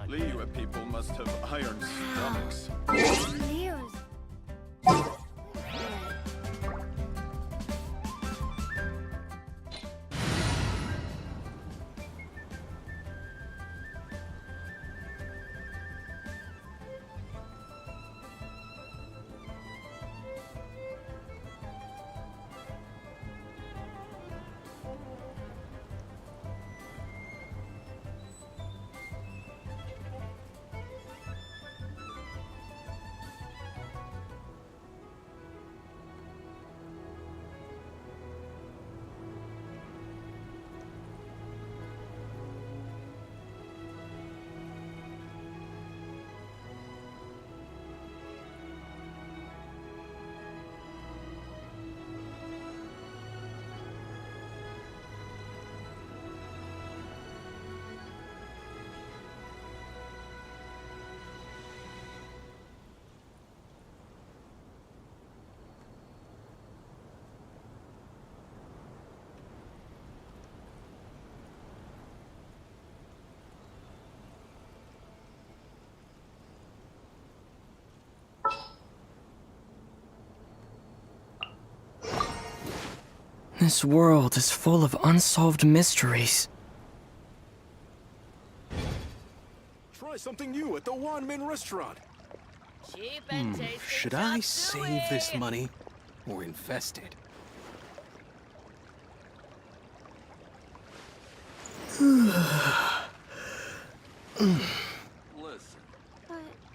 Liyue people must have iron stomachs. Leo's. This world is full of unsolved mysteries. Try something new at the Wanmin restaurant. Cheap and tasty. Should I save this money or invest it? Listen,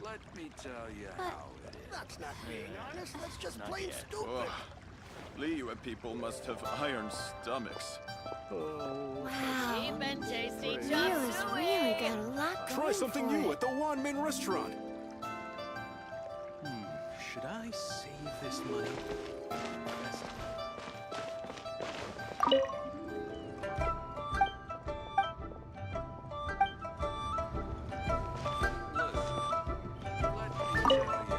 let me tell you how it is. That's not being honest. That's just plain stupid. Ugh. Liyue people must have iron stomachs. Cheap and tasty. Leo's really got a lot going Try something for new it. at the Wanmin restaurant. Should I save this money? Listen, let me tell you how.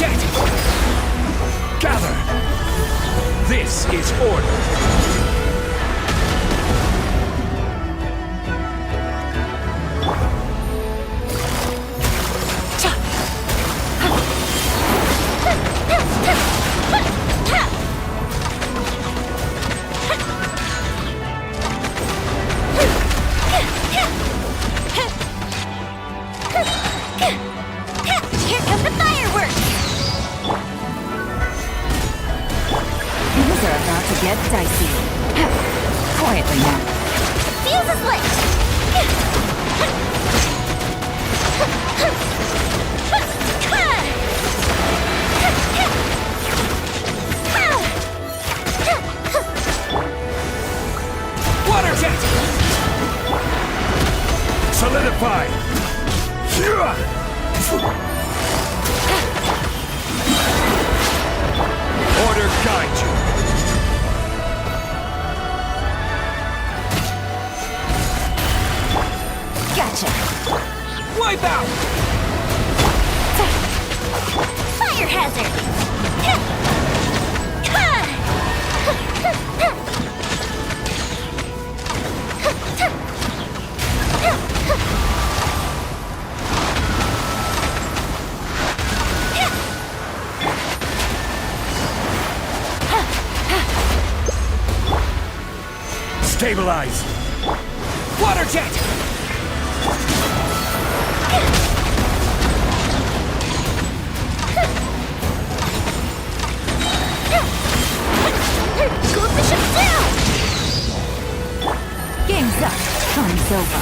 jet! Gather! This is order. Here come the fireworks! Things are about to get dicey. Quietly now. Fuse is lit! Water jet! Solidify! Order guide you. Gotcha. Wipe out! Fire hazard! Stabilize! Water jet! Cool the ship down! Game's up. Fun's over.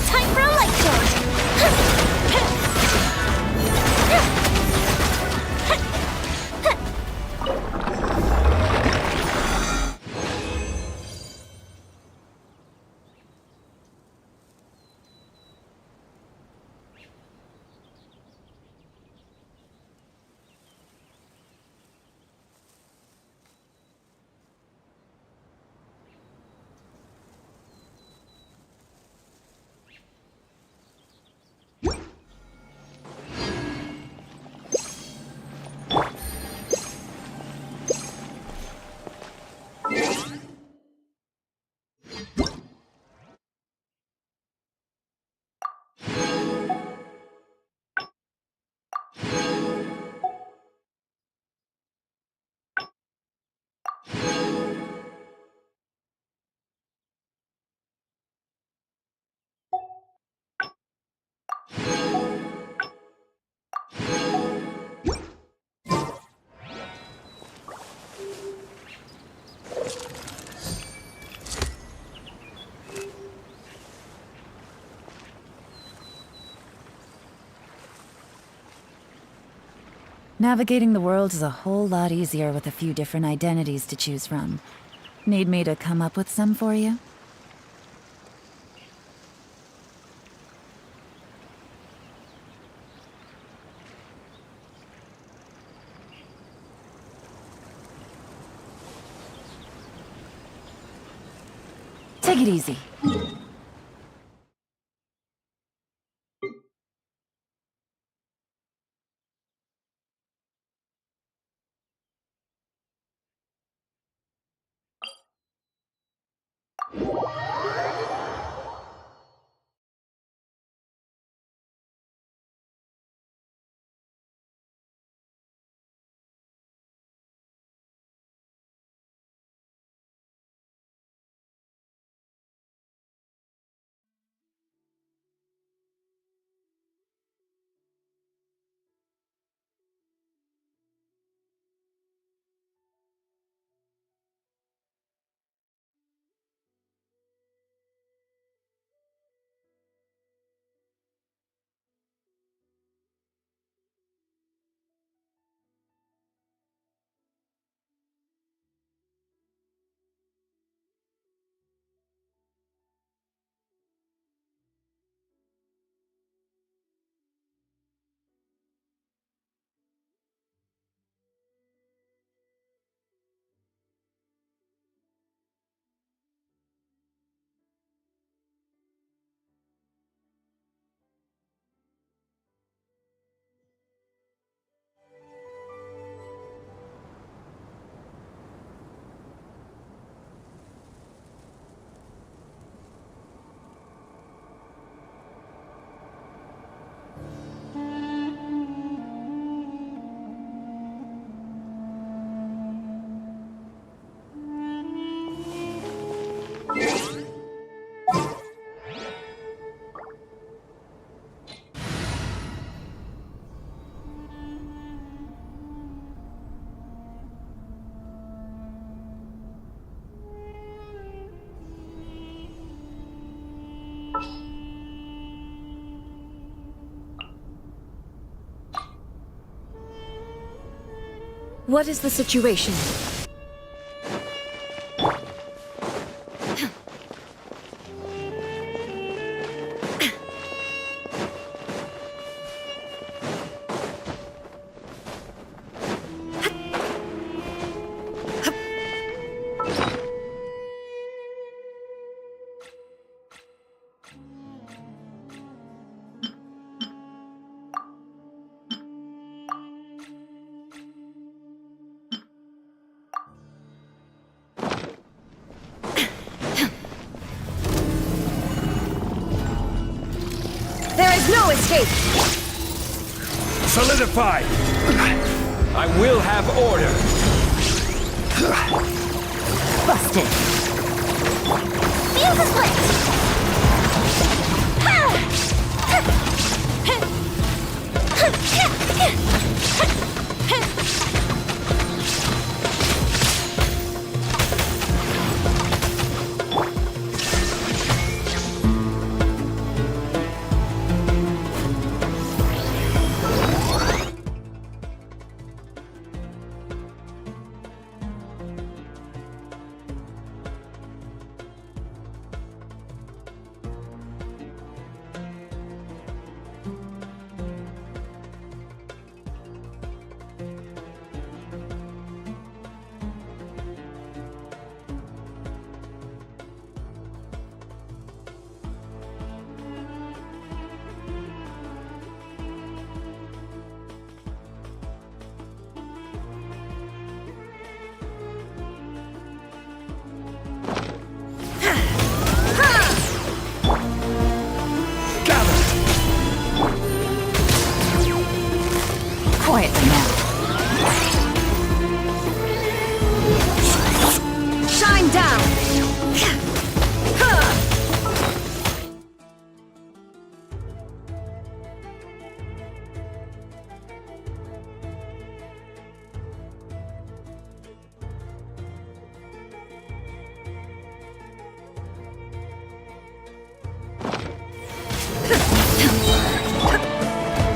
Time for a light charge! Navigating the world is a whole lot easier with a few different identities to choose from. Need me to come up with some for you? Take it easy. What is the situation? There is no escape! Solidify! I will have order! Busted! Feel the split! Quietly now. Shine down!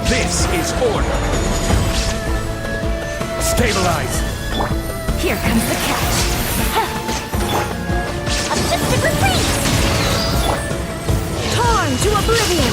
This is order! Stabilize! Here comes the catch! A mystic retreat! Torn to oblivion!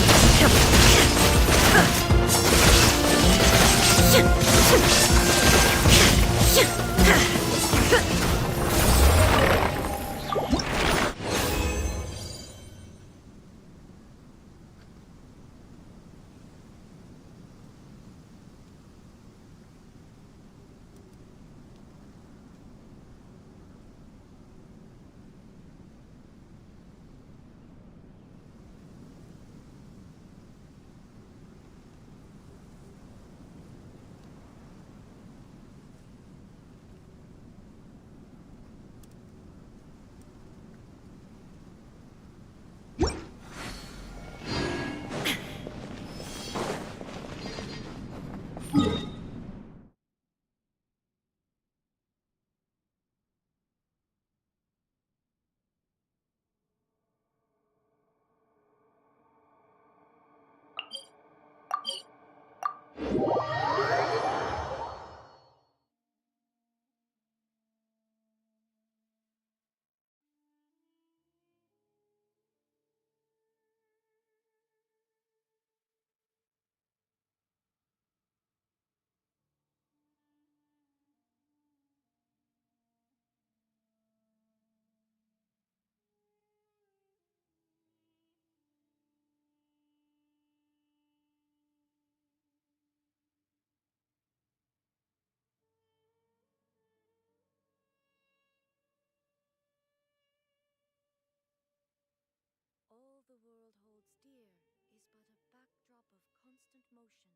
All the world holds dear is but a backdrop of constant motion.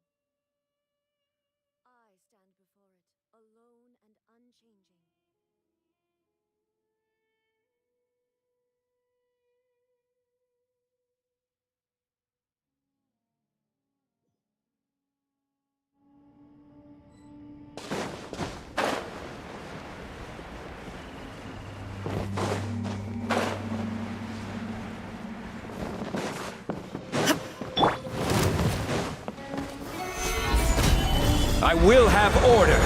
I stand before it, alone and unchanging. I will have order.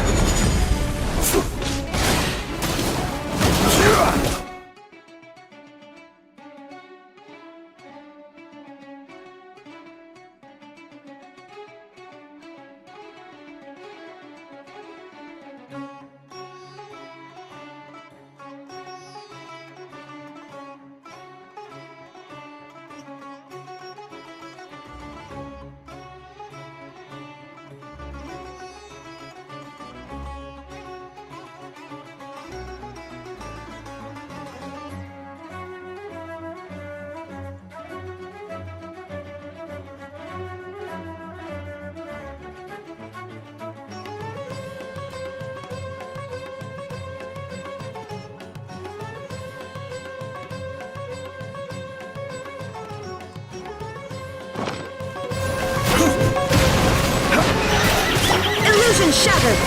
Illusion shattered!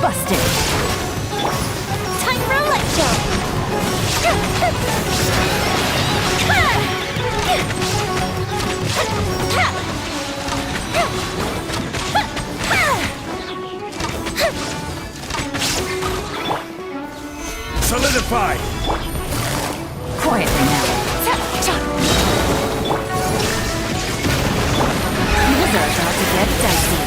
Busted! Time for a light show! Solidify! Quietly now. These are about to get dicey.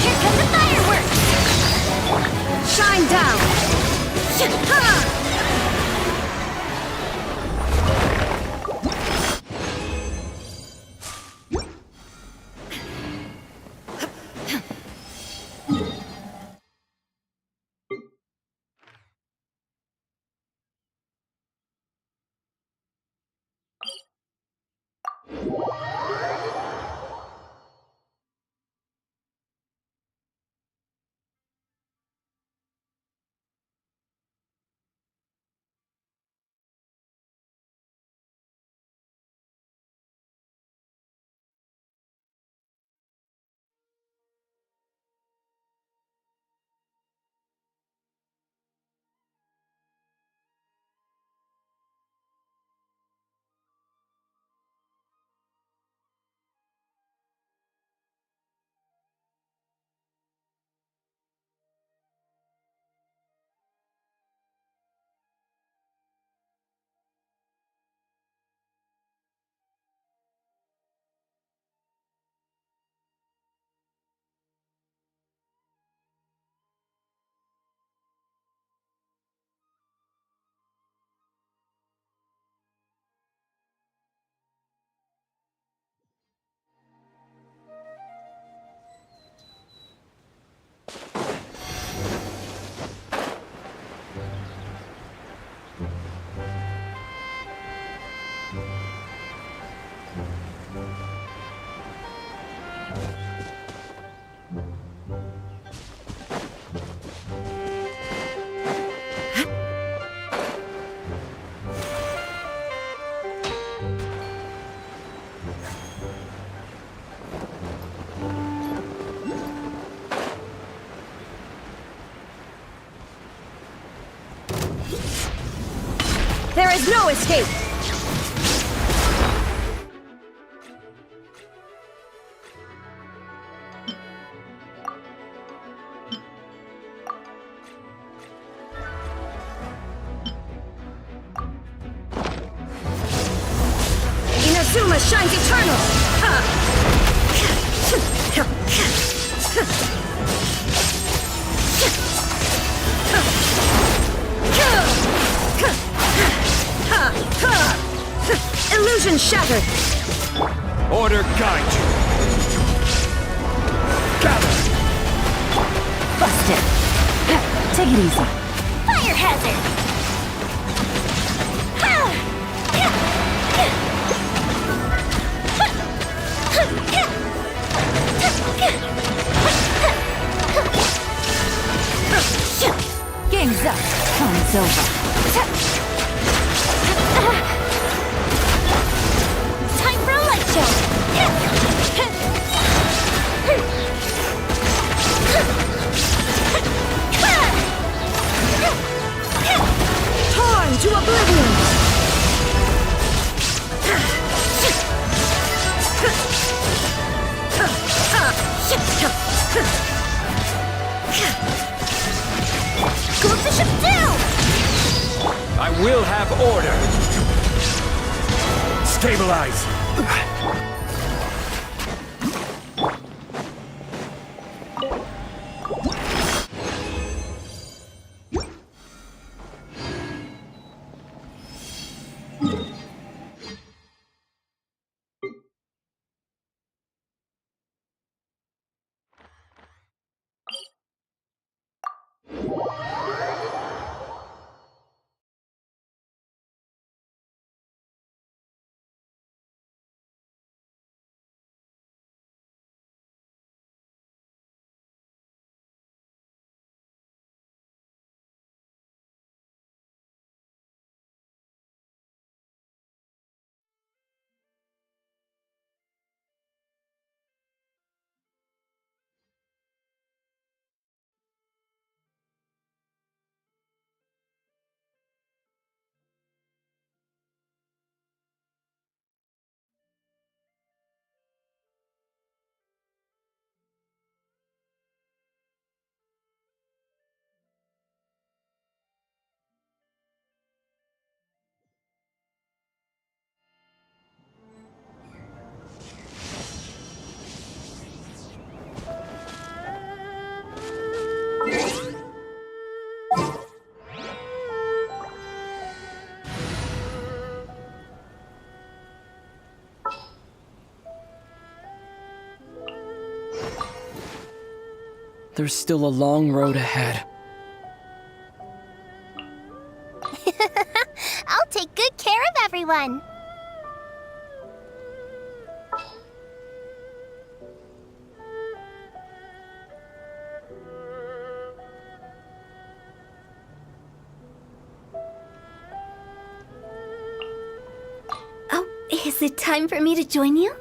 Here come the fireworks! Shine down! There is no escape! Inazuma shines eternal! Illusion shattered! Order guide you. Gather! Busted! Take it easy. Fire hazard! Game's up. Time's over. Time for a light show! will have order. Stabilize. There's still a long road ahead. I'll take good care of everyone. Oh, is it time for me to join you?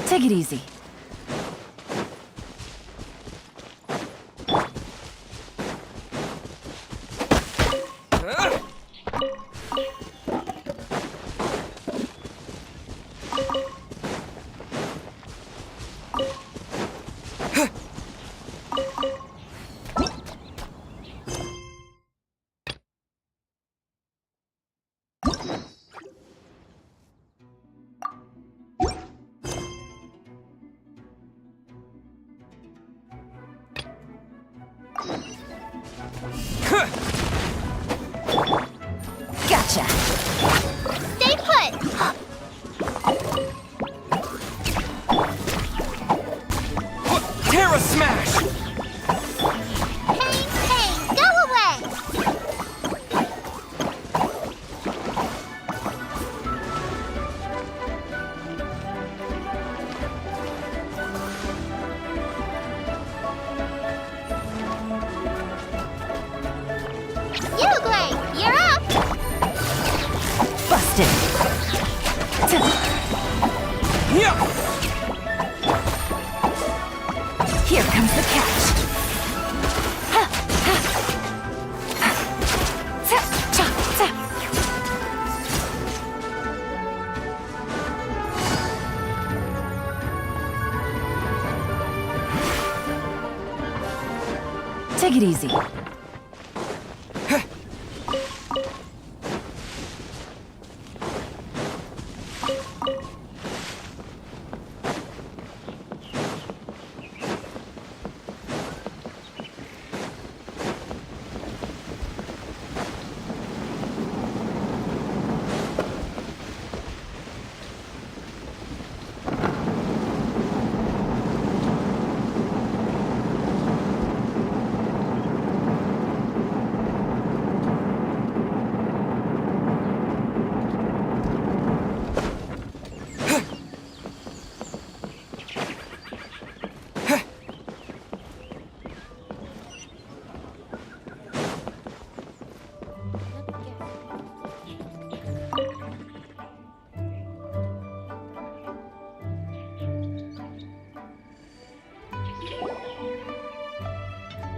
Take it easy. Gotcha. Stay put! Terra Smash! Pain, pain, go away! Uruguay, you're up! Busted. Here comes the catch. Take it easy.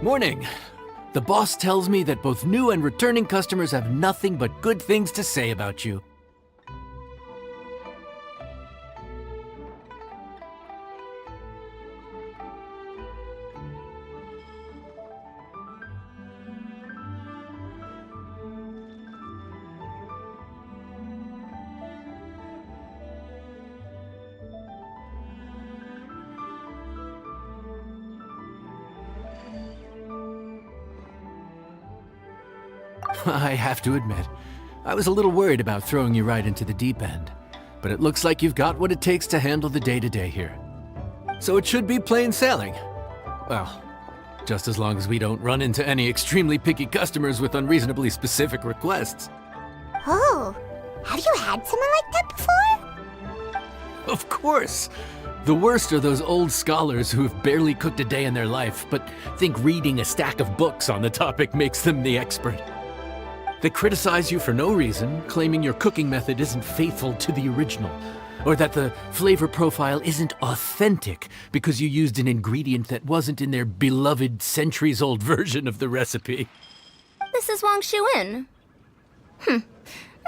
Morning. The boss tells me that both new and returning customers have nothing but good things to say about you. I have to admit, I was a little worried about throwing you right into the deep end, but it looks like you've got what it takes to handle the day-to-day here. So it should be plain sailing. Well, just as long as we don't run into any extremely picky customers with unreasonably specific requests. Oh, have you had someone like that before? Of course! The worst are those old scholars who have barely cooked a day in their life, but think reading a stack of books on the topic makes them the expert. They criticize you for no reason, claiming your cooking method isn't faithful to the original, or that the flavor profile isn't authentic because you used an ingredient that wasn't in their beloved centuries-old version of the recipe. This is Wang Shuin.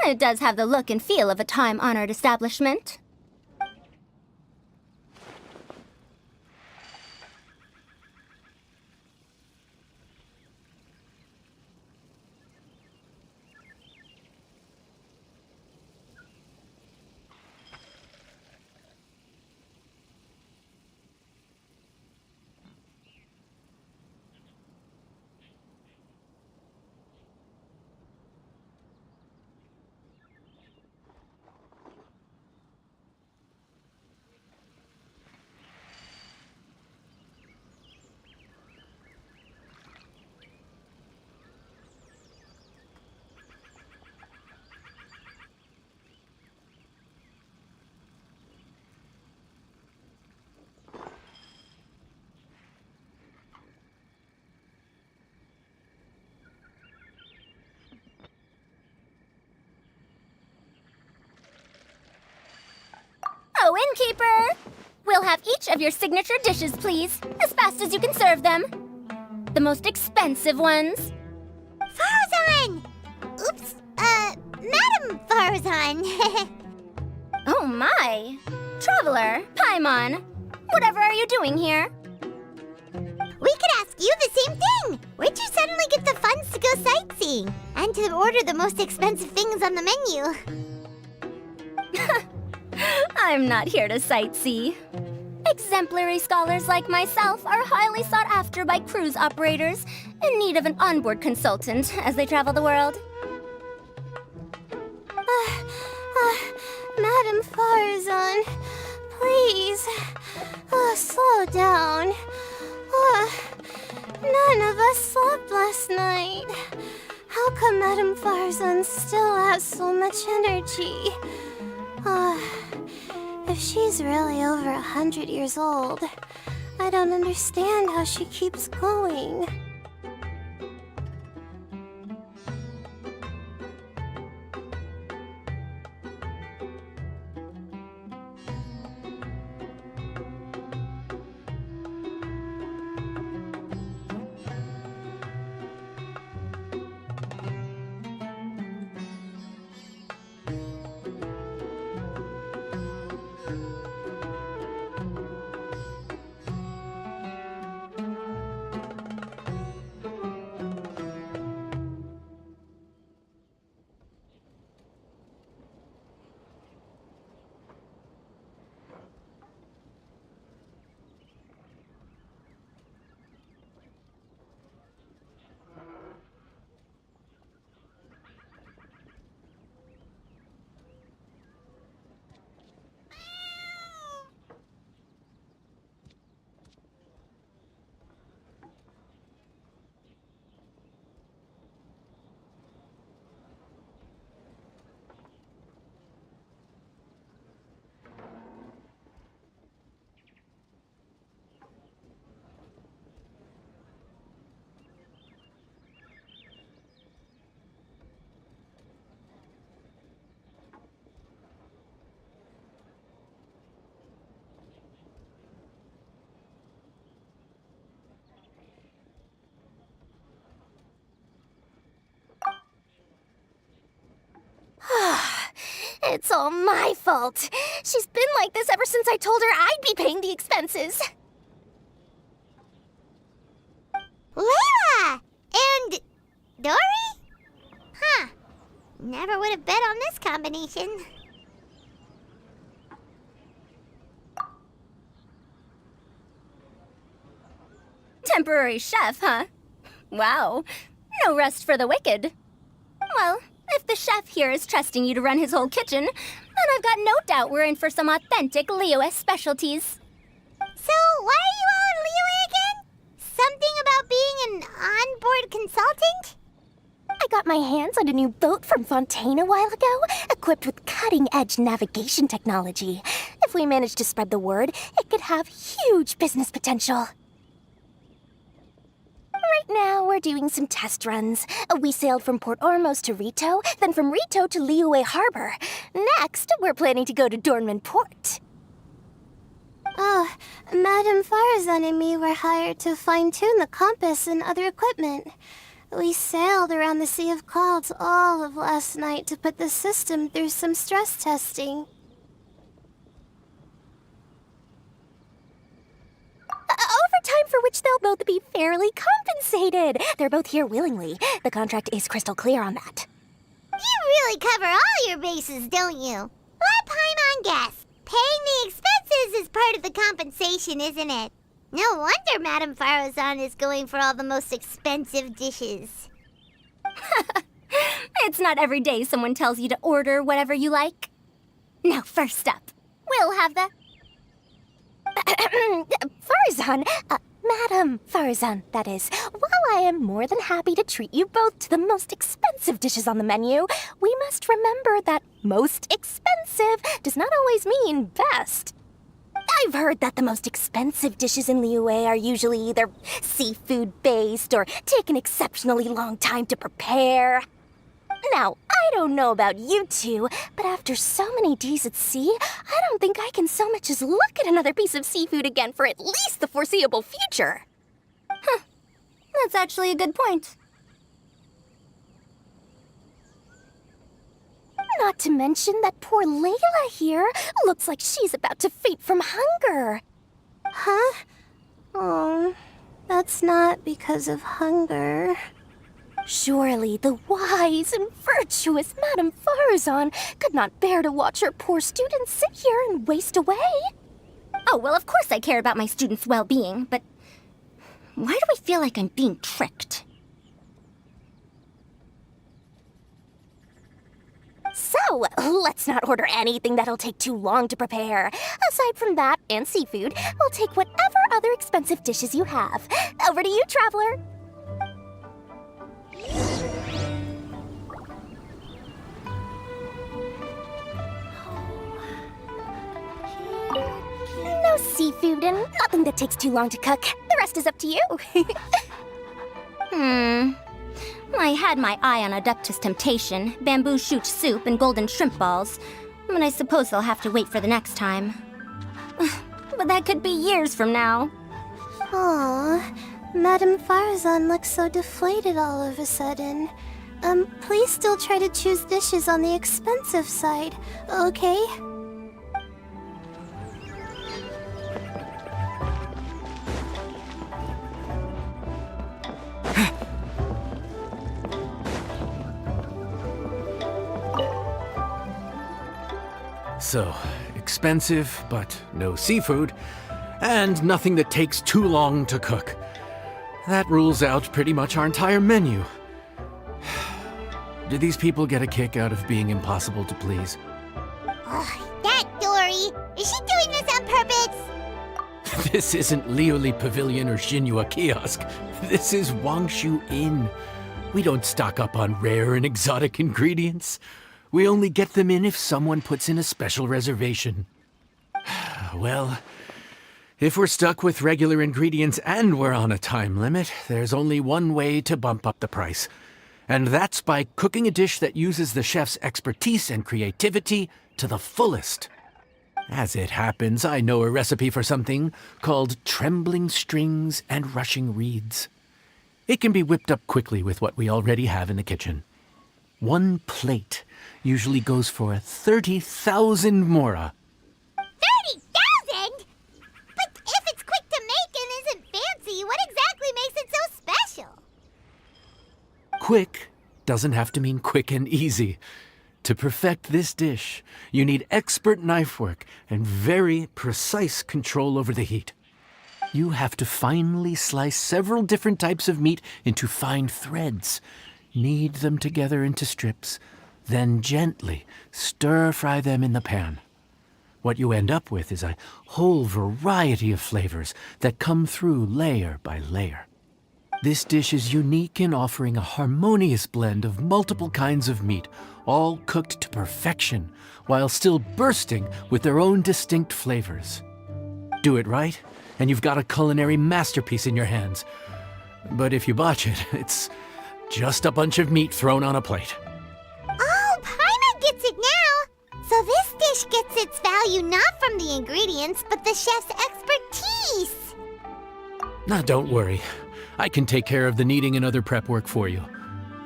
It does have the look and feel of a time-honored establishment. Oh, innkeeper! We'll have each of your signature dishes, please, as fast as you can serve them. The most expensive ones. Farzan! Oops, Madam Farzan. Oh my! Traveler, Paimon, whatever are you doing here? We could ask you the same thing! Where'd you suddenly get the funds to go sightseeing? And to order the most expensive things on the menu? I'm not here to sightsee. Exemplary scholars like myself are highly sought after by cruise operators in need of an onboard consultant as they travel the world. Madam Farzan, please, slow down. None of us slept last night. How come Madam Farzan still has so much energy? If she's really over 100 years old, I don't understand how she keeps going. It's all my fault. She's been like this ever since I told her I'd be paying the expenses. Layla! And Dory? Huh. Never would have bet on this combination. Temporary chef, huh? Wow. No rest for the wicked. Well, if the chef here is trusting you to run his whole kitchen, then I've got no doubt we're in for some authentic Liyue specialties. So, why are you all in Liyue again? Something about being an onboard consultant? I got my hands on a new boat from Fontaine a while ago, equipped with cutting-edge navigation technology. If we manage to spread the word, it could have huge business potential. Right now, we're doing some test runs. We sailed from Port Ormos to Rito, then from Rito to Liyue Harbor. Next, we're planning to go to Dornman Port. Oh, Madame Farazan and me were hired to fine-tune the compass and other equipment. We sailed around the Sea of Clouds all of last night to put the system through some stress testing. Overtime for which they'll both be fairly compensated. They're both here willingly. The contract is crystal clear on that. You really cover all your bases, don't you? Let Paimon guess. Paying the expenses is part of the compensation, isn't it? No wonder Madame Farazan is going for all the most expensive dishes. It's not every day someone tells you to order whatever you like. Now, first up, we'll have the... Farazan, Madame Farazan, that is. While I am more than happy to treat you both to the most expensive dishes on the menu, we must remember that most expensive does not always mean best. I've heard that the most expensive dishes in Liyue are usually either seafood-based or take an exceptionally long time to prepare. Now, I don't know about you two, but after so many days at sea, I don't think I can so much as look at another piece of seafood again for at least the foreseeable future. Huh. That's actually a good point. Not to mention that poor Layla here looks like she's about to faint from hunger. Huh? Oh, that's not because of hunger. Surely the wise and virtuous Madame Farazan could not bear to watch her poor students sit here and waste away. Oh, well, of course I care about my students' well-being, but why do I feel like I'm being tricked? So, let's not order anything that'll take too long to prepare. Aside from that and seafood, we'll take whatever other expensive dishes you have. Over to you, traveler. No seafood and nothing that takes too long to cook. The rest is up to you. I had my eye on Adeptus Temptation, bamboo shoot soup, and golden shrimp balls, but I suppose I'll have to wait for the next time. But that could be years from now. Aw, Madame Farazan looks so deflated all of a sudden. Please still try to choose dishes on the expensive side, okay? So, expensive, but no seafood, and nothing that takes too long to cook. That rules out pretty much our entire menu. Do these people get a kick out of being impossible to please? That Dory! Is she doing this on purpose? This isn't Liuli Pavilion or Xinhua Kiosk. This is Wangshu Inn. We don't stock up on rare and exotic ingredients. We only get them in if someone puts in a special reservation. Well, if we're stuck with regular ingredients and we're on a time limit, there's only one way to bump up the price. And that's by cooking a dish that uses the chef's expertise and creativity to the fullest. As it happens, I know a recipe for something called trembling strings and rushing reeds. It can be whipped up quickly with what we already have in the kitchen. One plate usually goes for 30,000 mora. 30,000? But if it's quick to make and isn't fancy, what exactly makes it so special? Quick doesn't have to mean quick and easy. To perfect this dish, you need expert knife work and very precise control over the heat. You have to finely slice several different types of meat into fine threads, knead them together into strips, then gently stir-fry them in the pan. What you end up with is a whole variety of flavors that come through layer by layer. This dish is unique in offering a harmonious blend of multiple kinds of meat, all cooked to perfection, while still bursting with their own distinct flavors. Do it right, and you've got a culinary masterpiece in your hands. But if you botch it, it's just a bunch of meat thrown on a plate. Oh, Paimon gets it now! So this dish gets its value not from the ingredients, but the chef's expertise! Now, don't worry. I can take care of the kneading and other prep work for you.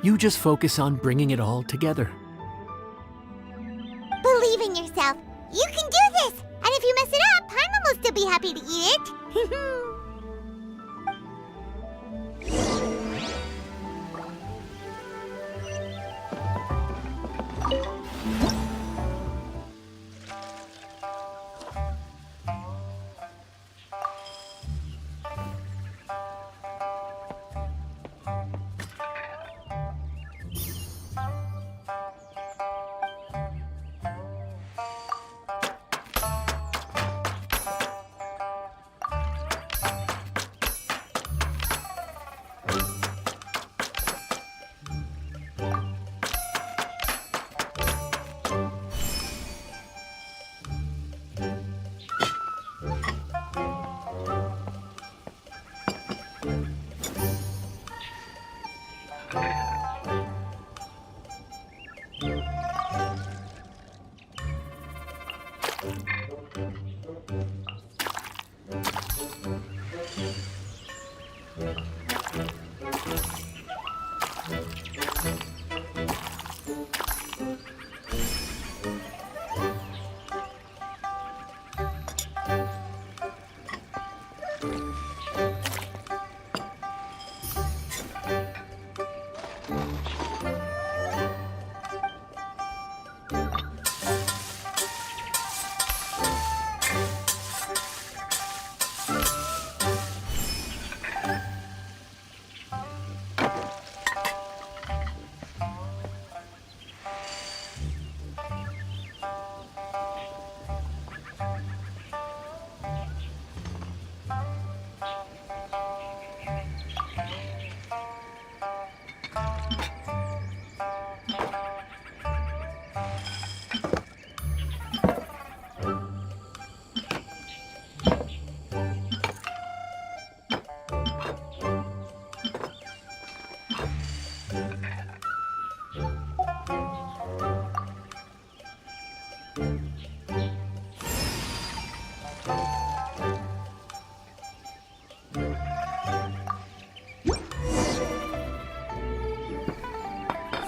You just focus on bringing it all together. Believe in yourself. You can do this! And if you mess it up, Paimon will still be happy to eat it.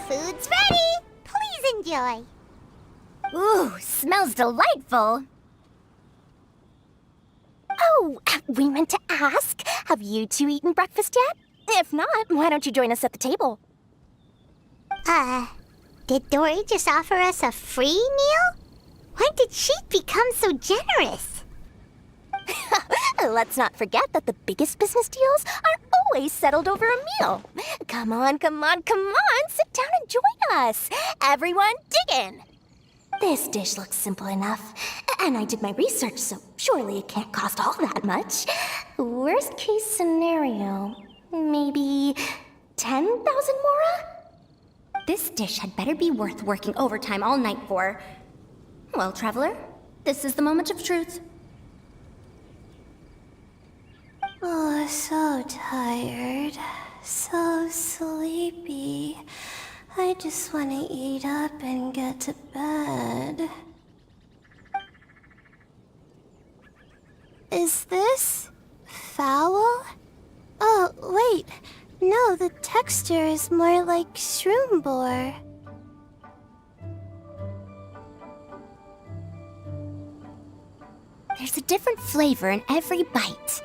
Food's ready! Please enjoy. Ooh, smells delightful. Oh, we meant to ask, have you two eaten breakfast yet? If not, why don't you join us at the table? Did Dory just offer us a free meal? When did she become so generous? Let's not forget that the biggest business deals are always settled over a meal. Come on, come on, come on, sit down and join us. Everyone, dig in. This dish looks simple enough, and I did my research, so surely it can't cost all that much. Worst case scenario, maybe 10,000 mora? This dish had better be worth working overtime all night for. Well, traveler, this is the moment of truth. Oh, so tired. So sleepy. I just want to eat up and get to bed. Is this foul? Oh, wait. No, the texture is more like shroom boar. There's a different flavor in every bite.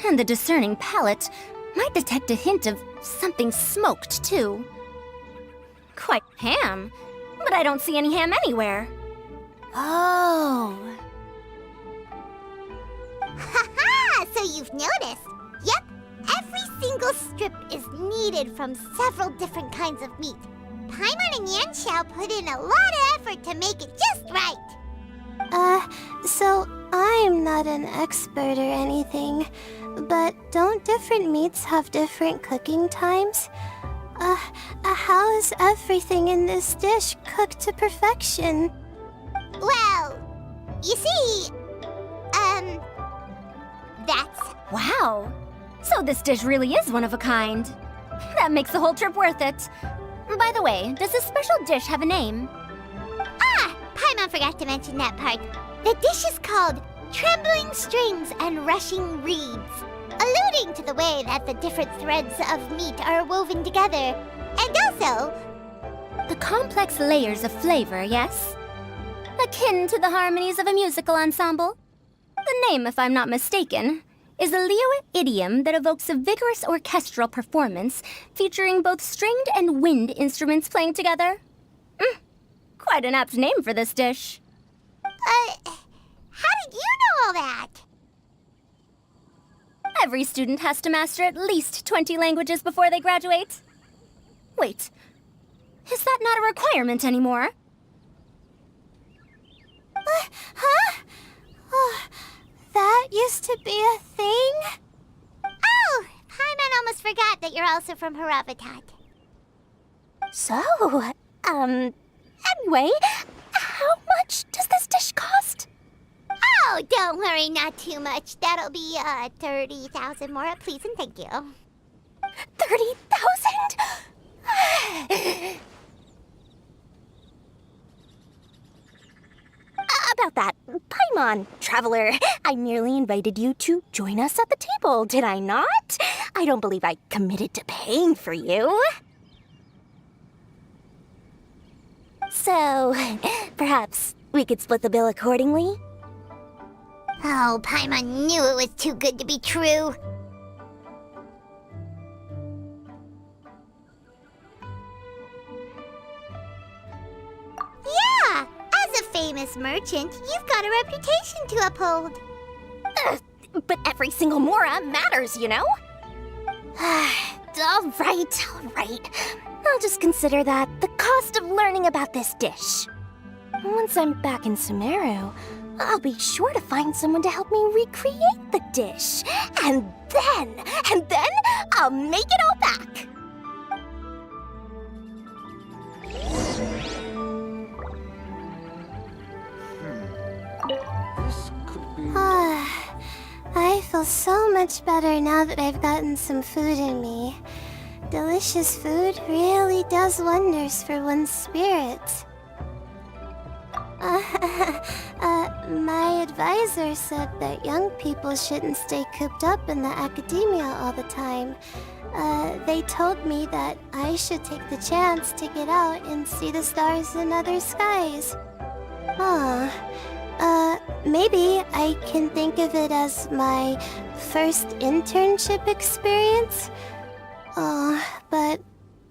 And the discerning palate might detect a hint of something smoked, too. Quite ham, but I don't see any ham anywhere. Oh. Haha! So you've noticed. Yep, every single strip is kneaded from several different kinds of meat. Paimon and Yanxiao put in a lot of effort to make it just right. So I'm not an expert or anything, but don't different meats have different cooking times? How is everything in this dish cooked to perfection? Well, you see, that's... Wow! So this dish really is one of a kind. That makes the whole trip worth it. By the way, does this special dish have a name? Ah! Paimon forgot to mention that part. The dish is called Trembling Strings and Rushing Reeds, alluding to the way that the different threads of meat are woven together. And also... The complex layers of flavor, yes? Akin to the harmonies of a musical ensemble? The name, if I'm not mistaken, is a Liyue idiom that evokes a vigorous orchestral performance featuring both stringed and wind instruments playing together. Quite an apt name for this dish. How did you know all that? Every student has to master at least 20 languages before they graduate. Wait, is that not a requirement anymore? Huh? Oh, that used to be a thing? Oh, Paimon almost forgot that you're also from Haravatat. So, anyway, how much does this dish cost? Oh, don't worry, not too much. That'll be, 30,000 more, please and thank you. 30,000? About that, Paimon, traveler, I merely invited you to join us at the table, did I not? I don't believe I committed to paying for you. So, perhaps we could split the bill accordingly? Oh, Paimon knew it was too good to be true. Yeah! As a famous merchant, you've got a reputation to uphold. But every single mora matters, you know? All right. I'll just consider that the cost of learning about this dish. Once I'm back in Sumeru, I'll be sure to find someone to help me recreate the dish. And then I'll make it all back. I feel so much better now that I've gotten some food in me. Delicious food really does wonders for one's spirits. My advisor said that young people shouldn't stay cooped up in the academia all the time. They told me that I should take the chance to get out and see the stars in other skies. Maybe I can think of it as my first internship experience. But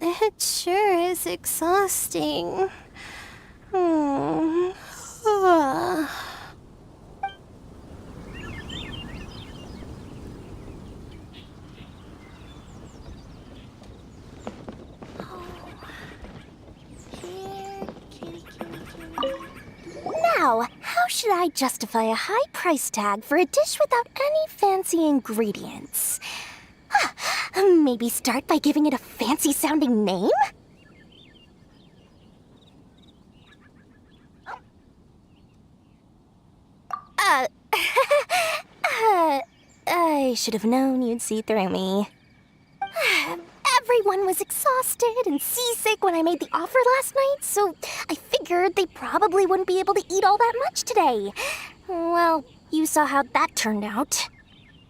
it sure is exhausting. Now, how should I justify a high price tag for a dish without any fancy ingredients? Maybe start by giving it a fancy-sounding name? I should have known you'd see through me. Everyone was exhausted and seasick when I made the offer last night, so I figured they probably wouldn't be able to eat all that much today. Well, you saw how that turned out.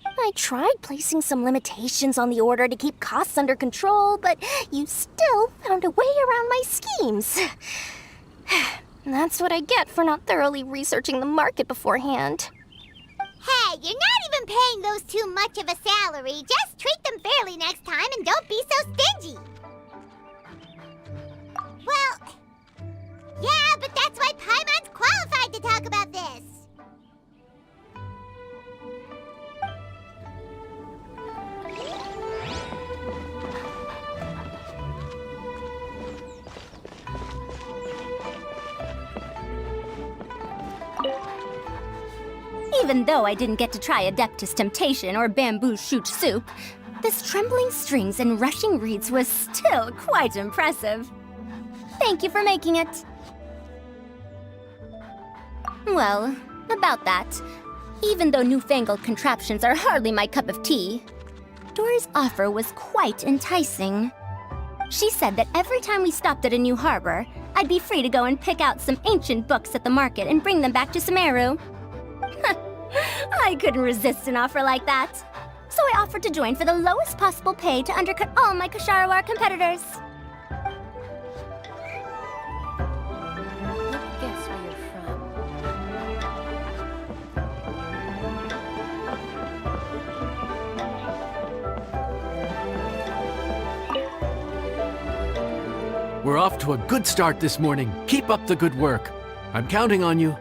I tried placing some limitations on the order to keep costs under control, but you still found a way around my schemes. That's what I get for not thoroughly researching the market beforehand. Hey, you're not even paying those too much of a salary. Just treat them fairly next time and don't be so stingy. Well, yeah, but that's why Paimon's qualified to talk about this. Even though I didn't get to try Adeptus Temptation or Bamboo Shoot Soup, this trembling strings and rushing reeds was still quite impressive. Thank you for making it. Well, about that, even though newfangled contraptions are hardly my cup of tea, Dory's offer was quite enticing. She said that every time we stopped at a new harbor, I'd be free to go and pick out some ancient books at the market and bring them back to Sumeru. I couldn't resist an offer like that. So I offered to join for the lowest possible pay to undercut all my Ksharawar competitors. Guess where you're from. We're off to a good start this morning. Keep up the good work. I'm counting on you.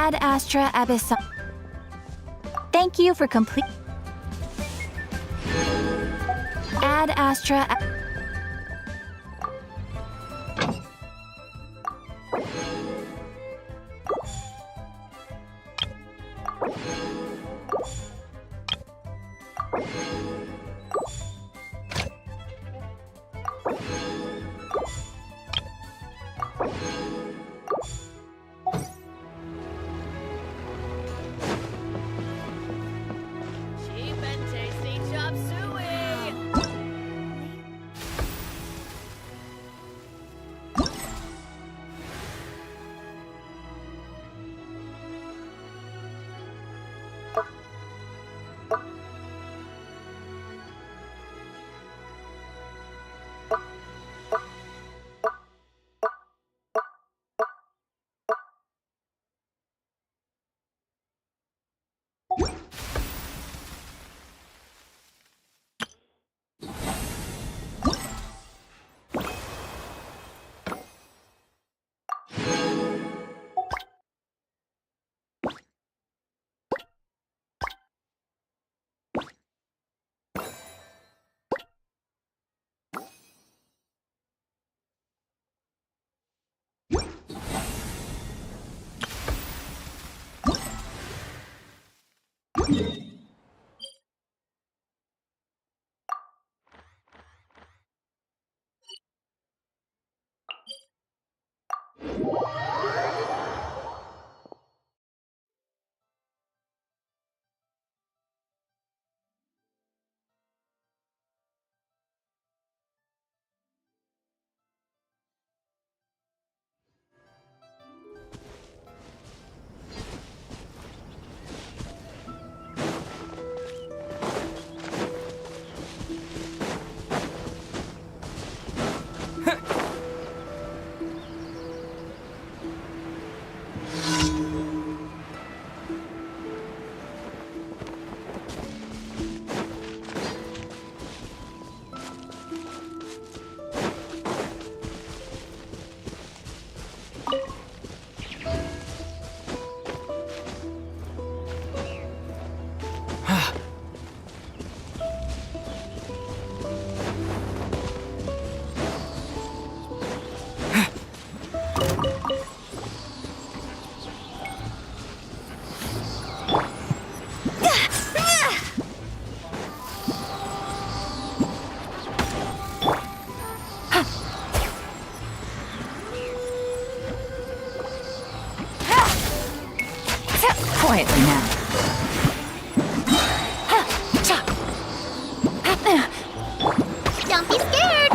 Ad Astra Abyssal. Thank you for complete. Ad Astra. Cheap and tasty chop suey. Quietly now. Don't be scared.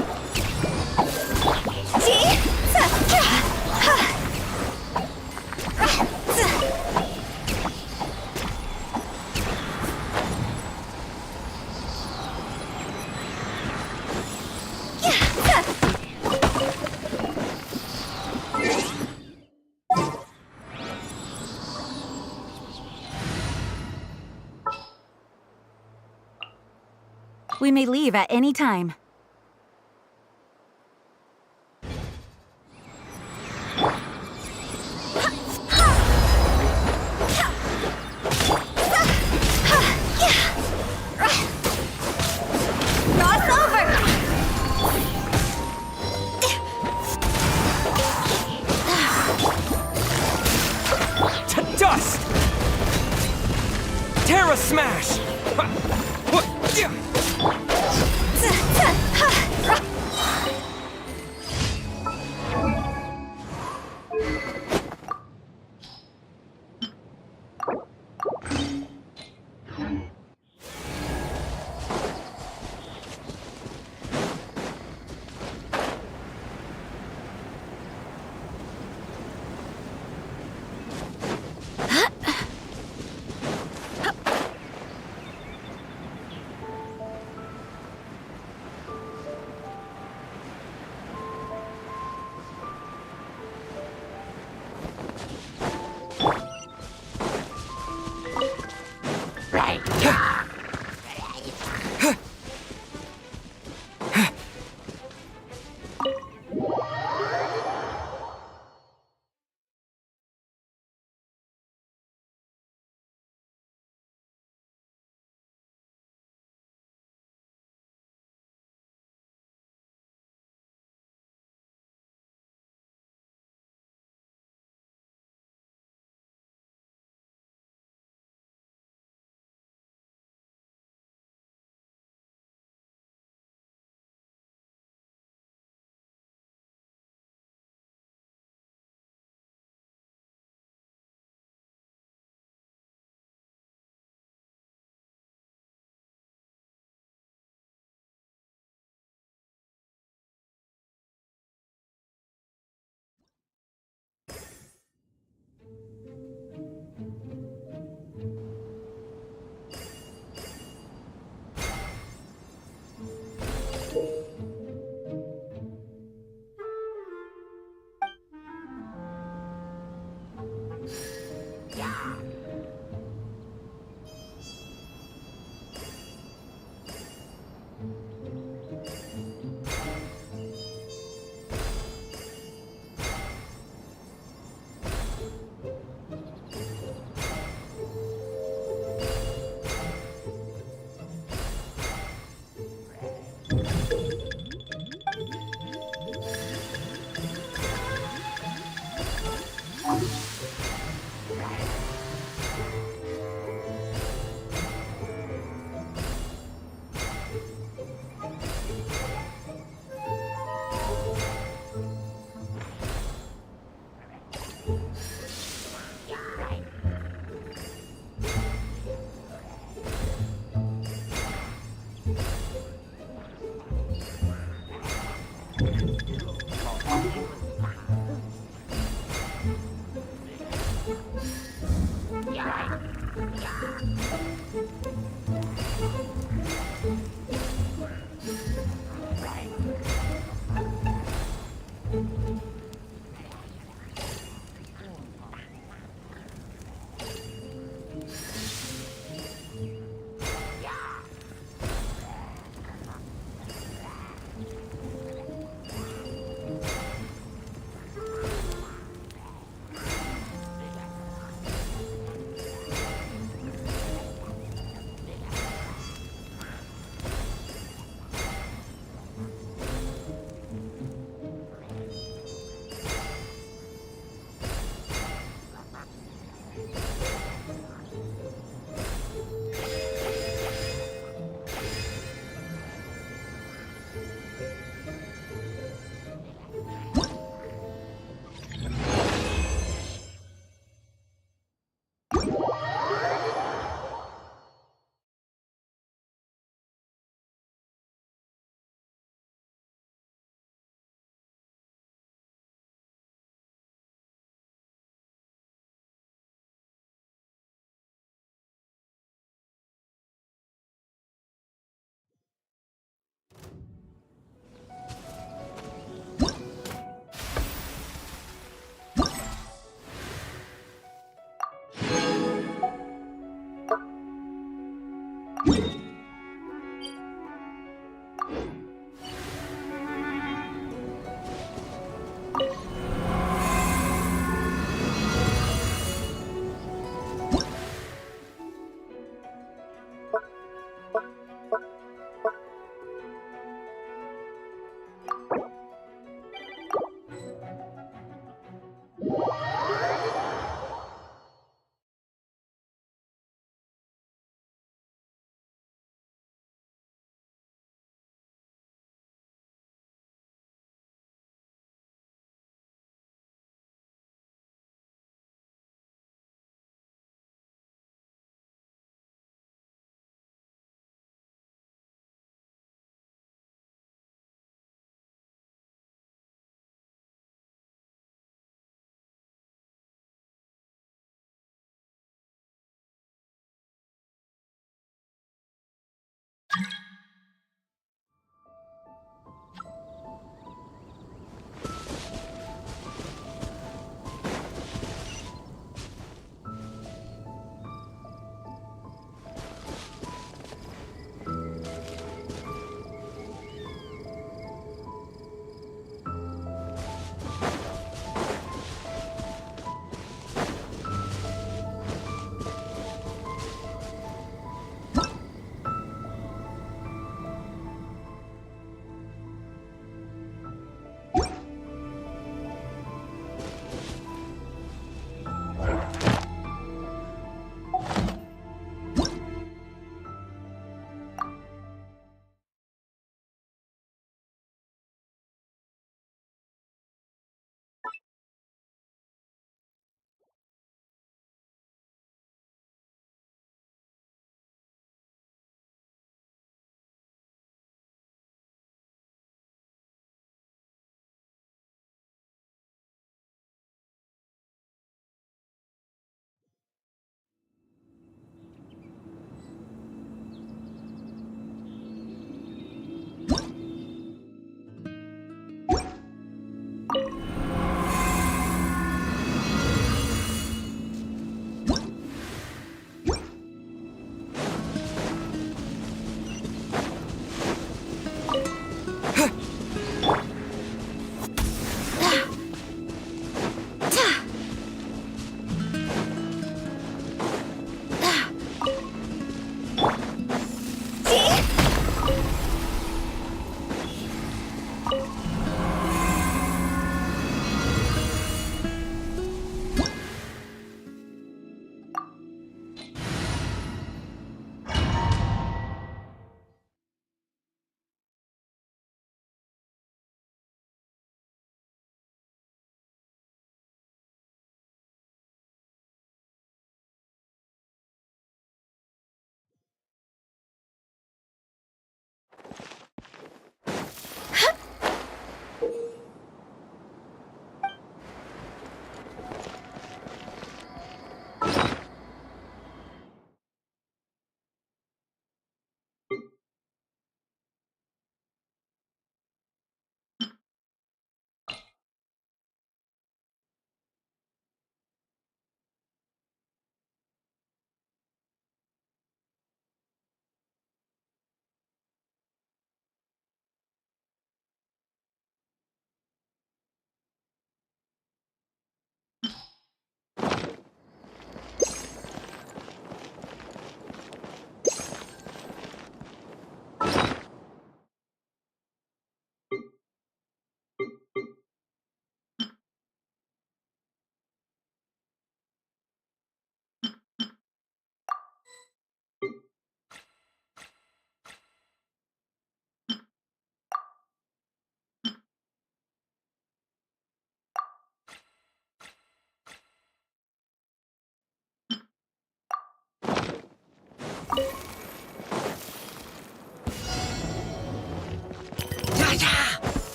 We may leave at any time. Dust! Terra Smash!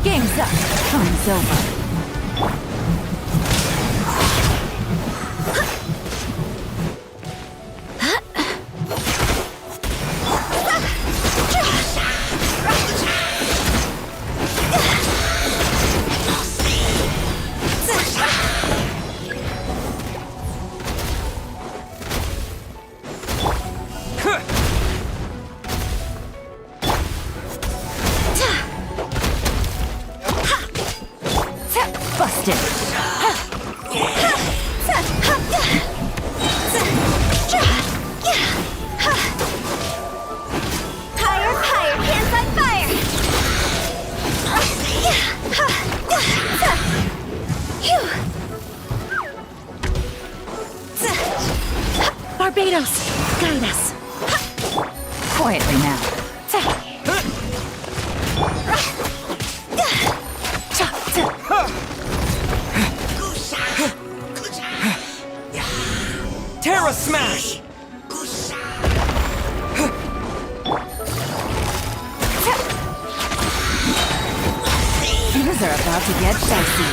Game's up. Time's over. Busted. Higher, higher, hands on fire! Barbados, guide us. Quietly now. Terra Smash! Things are about to get dicey.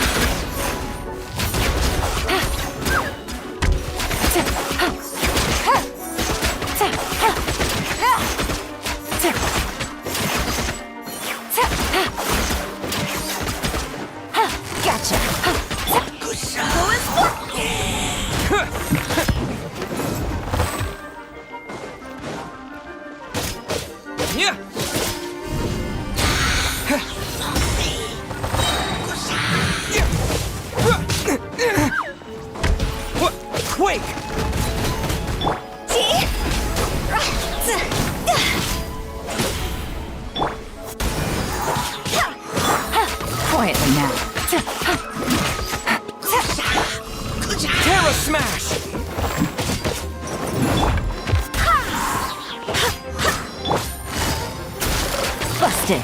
Gotcha. Yeah! What? Quake! Quietly now. Terra Smash! Busted.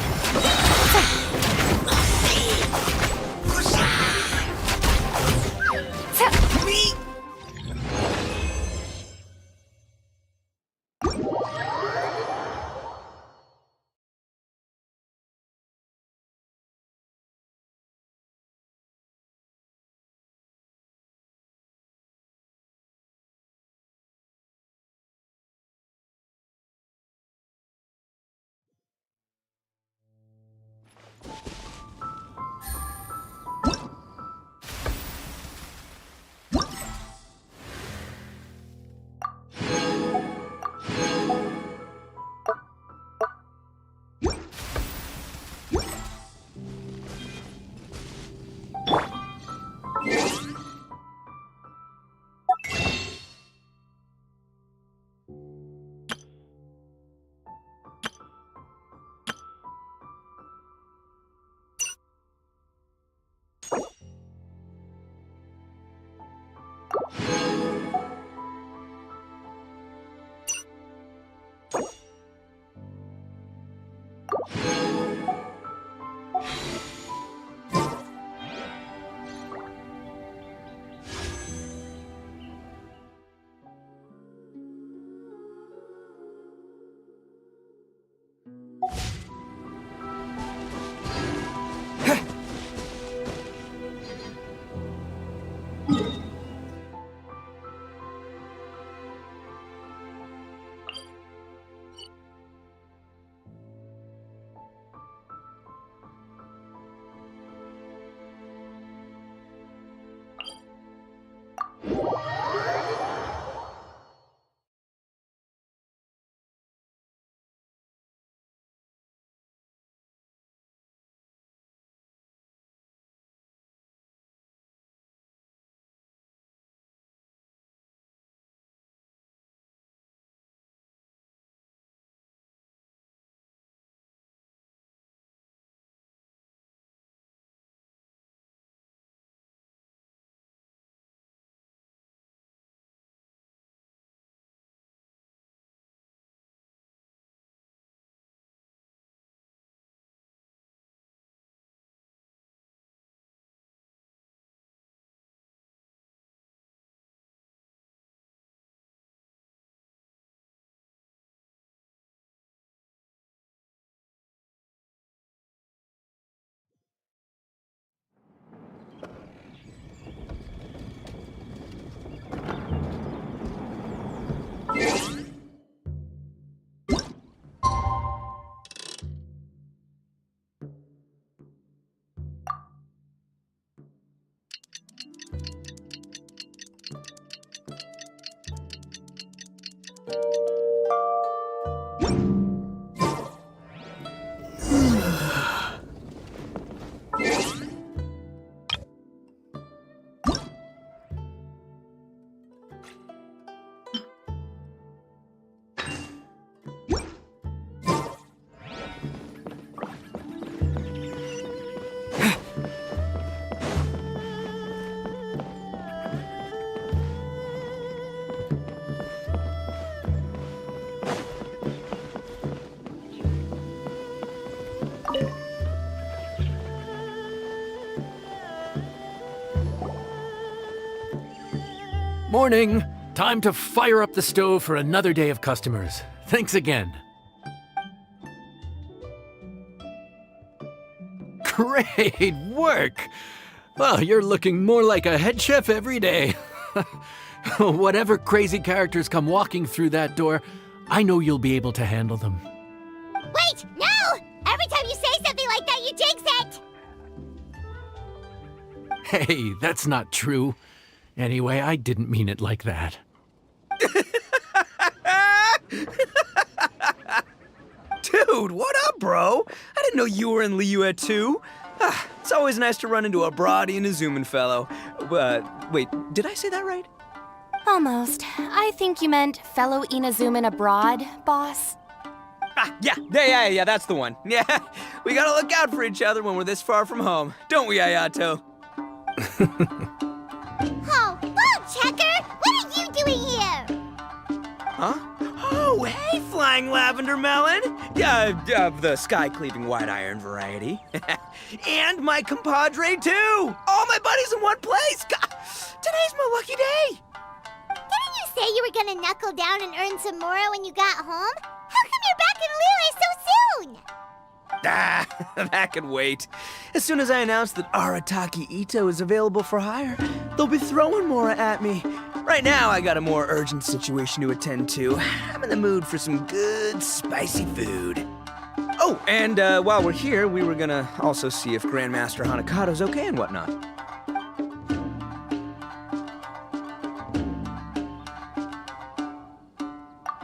Morning. Time to fire up the stove for another day of customers. Thanks again. Great work! Well, you're looking more like a head chef every day. Whatever crazy characters come walking through that door, I know you'll be able to handle them. Wait, no! Every time you say something like that, you jinx it! Hey, that's not true. Anyway, I didn't mean it like that. Dude, what up, bro? I didn't know you were in Liyue too. It's always nice to run into a Brody and a Zoomin fellow. Wait, did I say that right? Almost. I think you meant fellow Inazuman abroad, boss. Yeah, that's the one. Yeah, we gotta look out for each other when we're this far from home. Don't we, Ayato? Oh, Bullchecker! What are you doing here? Huh? Oh, hey, Flying Lavender Melon! Of the sky-cleaving white iron variety. And my compadre, too! All my buddies in one place! God, today's my lucky day! Didn't you say you were gonna knuckle down and earn some more when you got home? How come you're back in Liyue so soon? That could wait. As soon as I announce that Arataki Ito is available for hire, they'll be throwing Mora at me. Right now, I got a more urgent situation to attend to. I'm in the mood for some good, spicy food. Oh, and while we're here, we were gonna also see if Grandmaster Hanakado's okay and whatnot.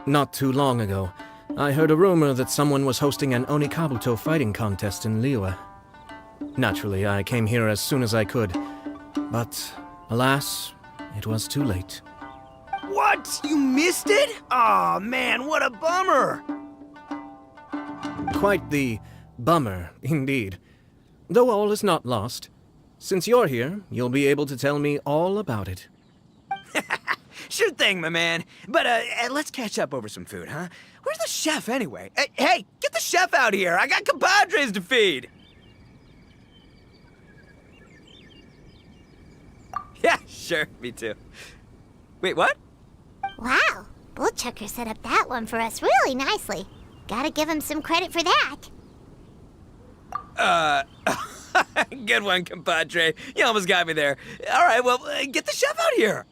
Not too long ago, I heard a rumor that someone was hosting an Onikabuto fighting contest in Liyue. Naturally, I came here as soon as I could, but alas, it was too late. What? You missed it? Aw, man, what a bummer! Quite the bummer, indeed. Though all is not lost. Since you're here, you'll be able to tell me all about it. Sure thing, my man. But let's catch up over some food, huh? Where's the chef, anyway? Hey, get the chef out here! I got compadres to feed! Yeah, sure, me too. Wait, what? Wow, Bullchecker set up that one for us really nicely. Gotta give him some credit for that. Good one, compadre. You almost got me there. All right, well, get the chef out here.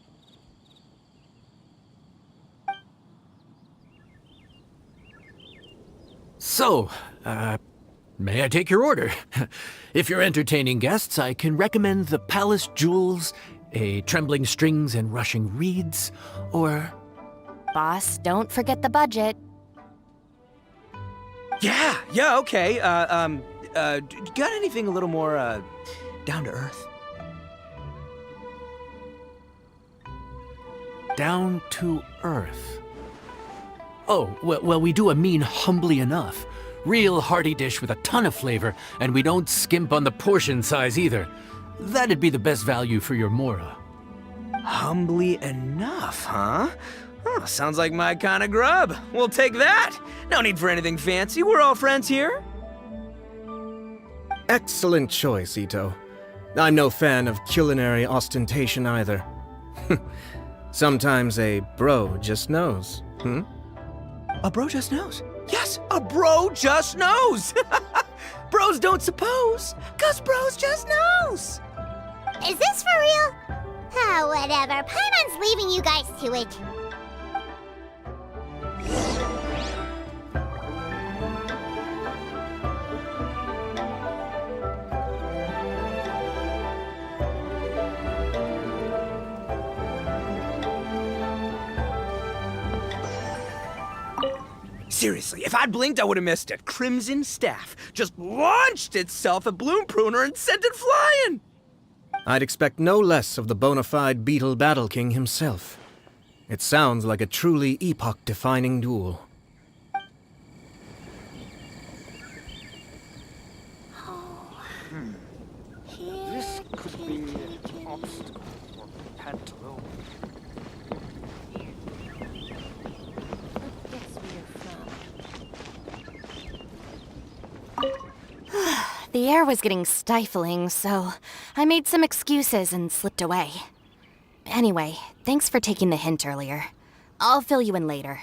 So, may I take your order? If you're entertaining guests, I can recommend the Palace Jewels, a Trembling Strings and Rushing Reeds, or... Boss, don't forget the budget. Yeah, okay. Got anything a little more, down to earth? Down to earth? Oh, well, we do a mean humbly enough. Real hearty dish with a ton of flavor, and we don't skimp on the portion size either. That'd be the best value for your Mora. Humbly enough, huh? Oh, sounds like my kind of grub. We'll take that. No need for anything fancy. We're all friends here. Excellent choice, Ito. I'm no fan of culinary ostentation either. Sometimes a bro just knows, A bro just knows? Yes, a bro just knows! Bros don't suppose, 'cause bros just knows! Is this for real? Ah, whatever. Paimon's leaving you guys to it. Seriously, if I'd blinked, I would have missed it. Crimson Staff just launched itself at Bloom Pruner and sent it flying! I'd expect no less of the bona fide Beetle Battle King himself. It sounds like a truly epoch-defining duel. This could be an obstacle for Pantalo. The air was getting stifling, so I made some excuses and slipped away. Anyway, thanks for taking the hint earlier. I'll fill you in later.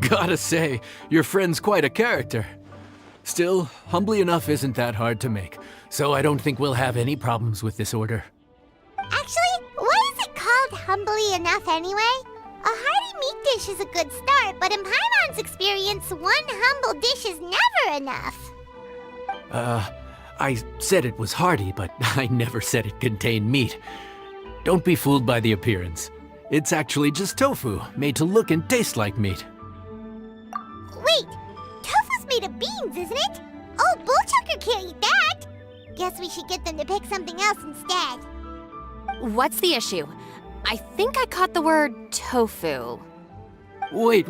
Gotta say, your friend's quite a character. Still, humbly enough isn't that hard to make, so I don't think we'll have any problems with this order. Actually, why is it called humbly enough anyway? A hearty meat dish is a good start, but in Paimon's experience, one humble dish is never enough. I said it was hearty, but I never said it contained meat. Don't be fooled by the appearance. It's actually just tofu, made to look and taste like meat. Wait, tofu's made of beans, isn't it? Oh, Bullchucker can't eat that. Guess we should get them to pick something else instead. What's the issue? I think I caught the word tofu. Wait,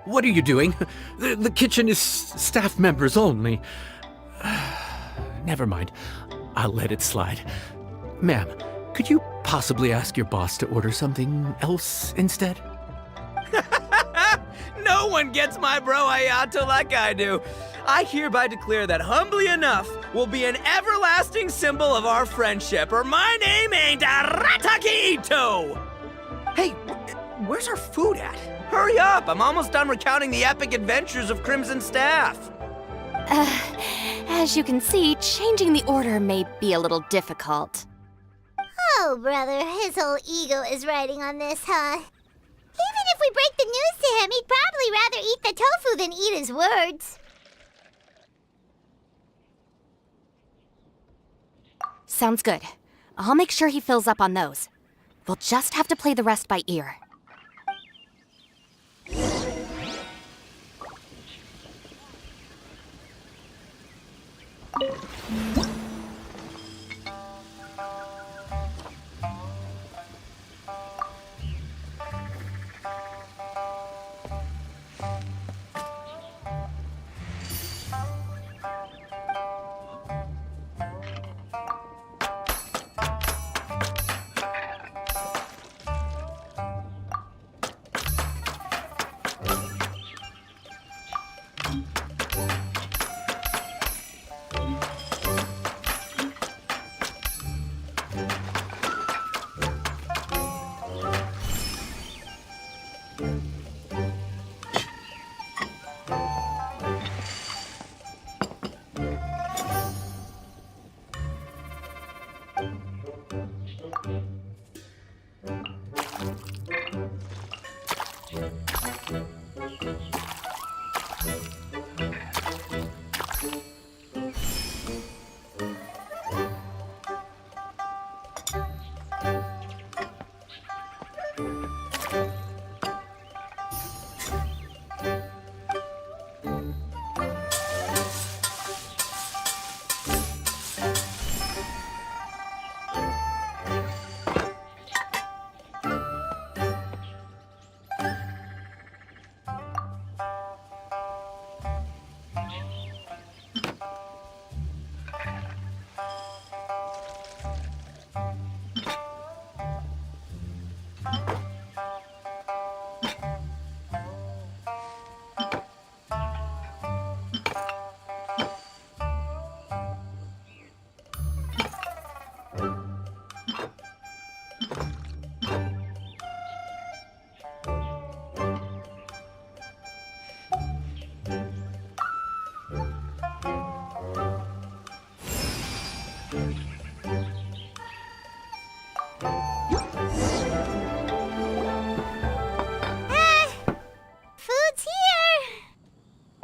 what are you doing? The kitchen is staff members only. Never mind. I'll let it slide. Ma'am, could you possibly ask your boss to order something else instead? No one gets my bro Hayato like I do. I hereby declare that humbly enough will be an everlasting symbol of our friendship, or my name ain't Arataki Ito! Hey, where's our food at? Hurry up, I'm almost done recounting the epic adventures of Crimson Staff. As you can see, changing the order may be a little difficult. Oh, brother, his whole ego is riding on this, huh? Even if we break the news to him, he'd probably rather eat the tofu than eat his words. Sounds good. I'll make sure he fills up on those. We'll just have to play the rest by ear.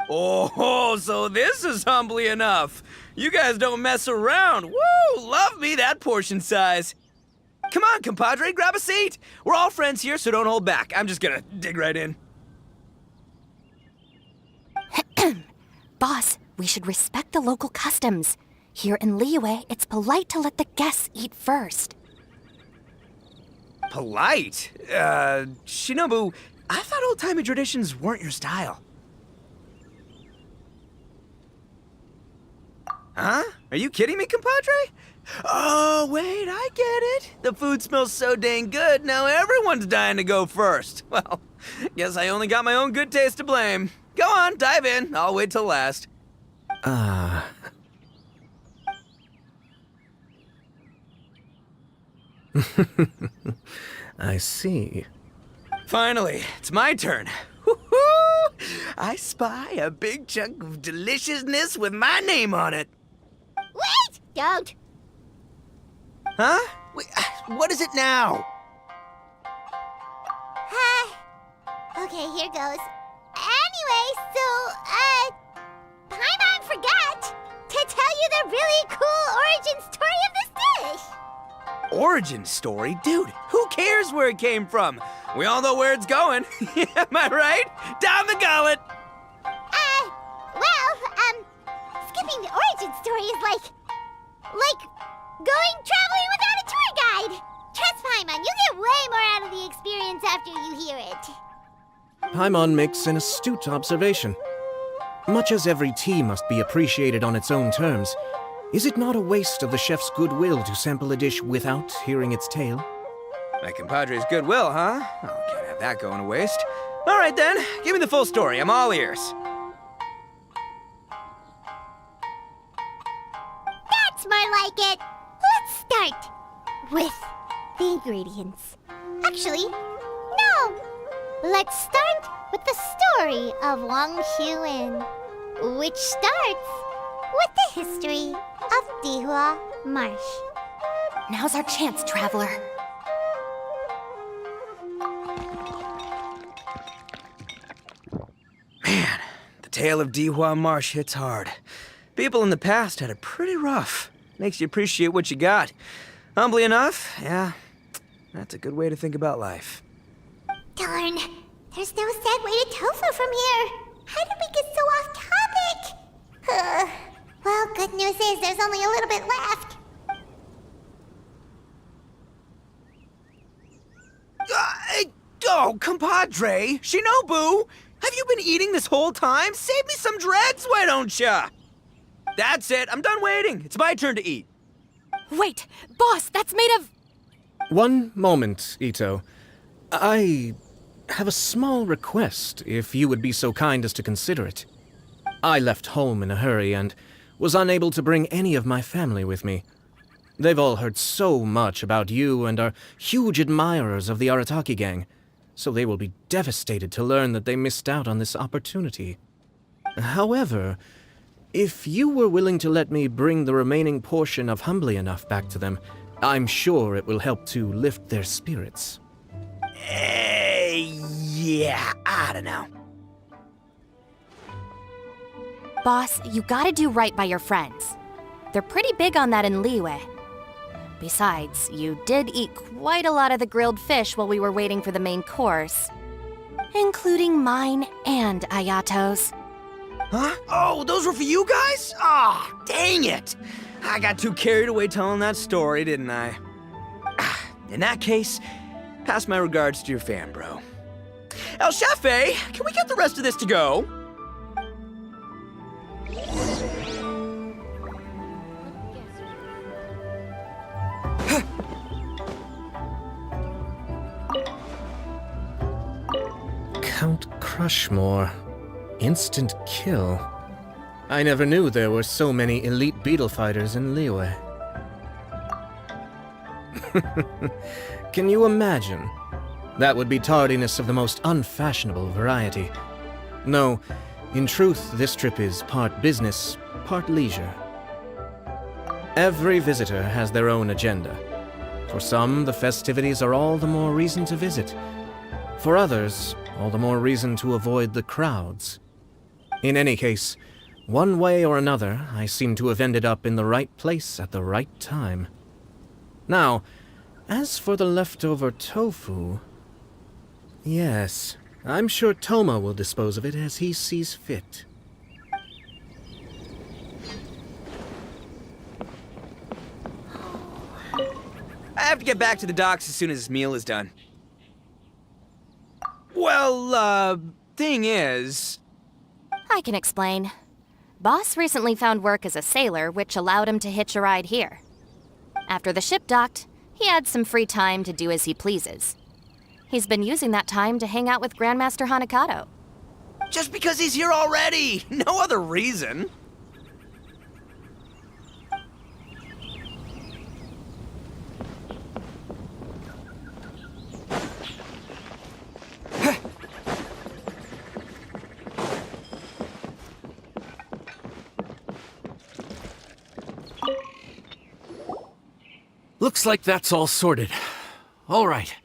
Oh, so this is humbly enough. You guys don't mess around. Woo! Love me that portion size. Come on, compadre, grab a seat. We're all friends here, so don't hold back. I'm just gonna dig right in. Boss, we should respect the local customs. Here in Liyue, it's polite to let the guests eat first. Polite? Shinobu, I thought old-timey traditions weren't your style. Huh? Are you kidding me, compadre? Oh, wait, I get it. The food smells so dang good, now everyone's dying to go first. Well, guess I only got my own good taste to blame. Go on, dive in. I'll wait till last. I see. Finally, it's my turn. Woo-hoo! I spy a big chunk of deliciousness with my name on it. Wait! Don't! Huh? Wait, what is it now? Okay, here goes. Anyway, Paimon forgot to tell you the really cool origin story of this dish. Origin story? Dude, who cares where it came from? We all know where it's going. Am I right? Down the gullet! Skipping the origin story is like going traveling without a tour guide. Trust Paimon, you get way more out of the experience after you hear it. Paimon makes an astute observation. Much as every tea must be appreciated on its own terms, is it not a waste of the chef's goodwill to sample a dish without hearing its tale? My compadre's goodwill, huh? Oh, can't have that going to waste. All right then, give me the full story. I'm all ears. That's more like it. Let's start with the ingredients. Actually, no. Let's start with the story of Wang Xuan, which starts with the history of Dihua Marsh. Now's our chance, traveler. Man, the tale of Dihua Marsh hits hard. People in the past had it pretty rough. Makes you appreciate what you got. Humbly enough, yeah, that's a good way to think about life. Darn, there's no segue to tofu from here. How did we get so off topic? Well, good news is there's only a little bit left. Oh, compadre, Shinobu, have you been eating this whole time? Save me some dregs, why don't ya? That's it, I'm done waiting. It's my turn to eat. Wait, boss, that's made of... One moment, Ito. I have a small request, if you would be so kind as to consider it. I left home in a hurry and was unable to bring any of my family with me. They've all heard so much about you and are huge admirers of the Arataki gang, so they will be devastated to learn that they missed out on this opportunity. However, if you were willing to let me bring the remaining portion of Humbly Enough back to them, I'm sure it will help to lift their spirits. Yeah, I don't know. Boss, you gotta do right by your friends. They're pretty big on that in Liyue. Besides, you did eat quite a lot of the grilled fish while we were waiting for the main course. Including mine and Ayato's. Huh? Oh, those were for you guys? Ah, oh, dang it! I got too carried away telling that story, didn't I? In that case, pass my regards to your fan, bro. El Chefe, can we get the rest of this to go? Count Crushmore. Instant kill. I never knew there were so many elite beetle fighters in Liyue. Can you imagine? That would be tardiness of the most unfashionable variety. No, in truth, this trip is part business, part leisure. Every visitor has their own agenda. For some, the festivities are all the more reason to visit. For others, all the more reason to avoid the crowds. In any case, one way or another, I seem to have ended up in the right place at the right time. Now, as for the leftover tofu... Yes, I'm sure Toma will dispose of it as he sees fit. I have to get back to the docks as soon as his meal is done. Well, thing is... I can explain. Boss recently found work as a sailor, which allowed him to hitch a ride here. After the ship docked, he had some free time to do as he pleases. He's been using that time to hang out with Grandmaster Hanakato. Just because he's here already! No other reason! Looks like that's all sorted. All right.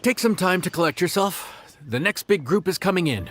Take some time to collect yourself. The next big group is coming in.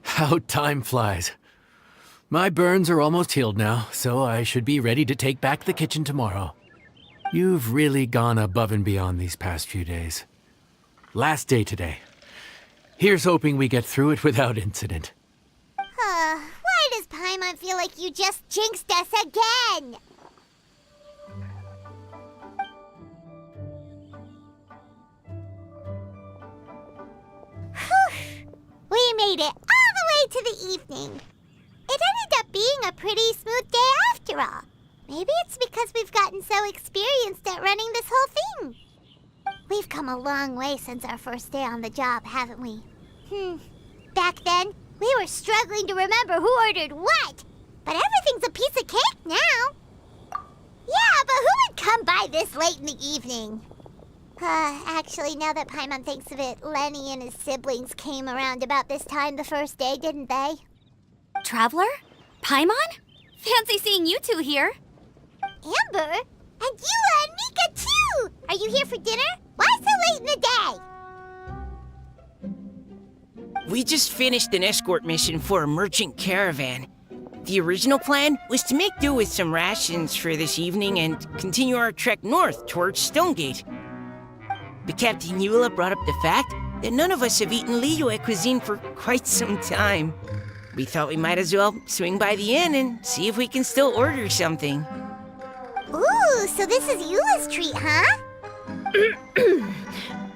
How time flies. My burns are almost healed now, so I should be ready to take back the kitchen tomorrow. You've really gone above and beyond these past few days. Last day today. Here's hoping we get through it without incident. Why does Paimon feel like you just jinxed us again? We made it all the way to the evening. It ended up being a pretty smooth day after all. Maybe it's because we've gotten so experienced at running this whole thing. We've come a long way since our first day on the job, haven't we? Back then, we were struggling to remember who ordered what. But everything's a piece of cake now. Yeah, but who would come by this late in the evening? Actually, now that Paimon thinks of it, Lenny and his siblings came around about this time the first day, didn't they? Traveler? Paimon? Fancy seeing you two here. Amber? And Eula and Mika, too! Are you here for dinner? Why so late in the day? We just finished an escort mission for a merchant caravan. The original plan was to make do with some rations for this evening and continue our trek north towards Stonegate. But Captain Eula brought up the fact that none of us have eaten Liyue cuisine for quite some time. We thought we might as well swing by the inn and see if we can still order something. Ooh, so this is Eula's treat, huh?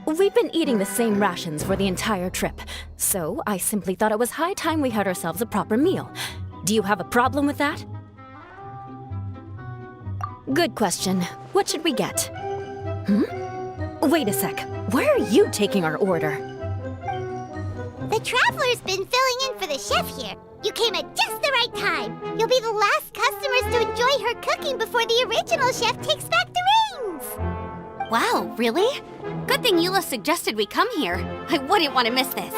We've been eating the same rations for the entire trip, so I simply thought it was high time we had ourselves a proper meal. Do you have a problem with that? Good question. What should we get? Wait a sec. Where are you taking our order? The Traveler's been filling in for the chef here. You came at just the right time. You'll be the last customers to enjoy her cooking before the original chef takes back the reins. Wow, really? Good thing Eula suggested we come here. I wouldn't want to miss this.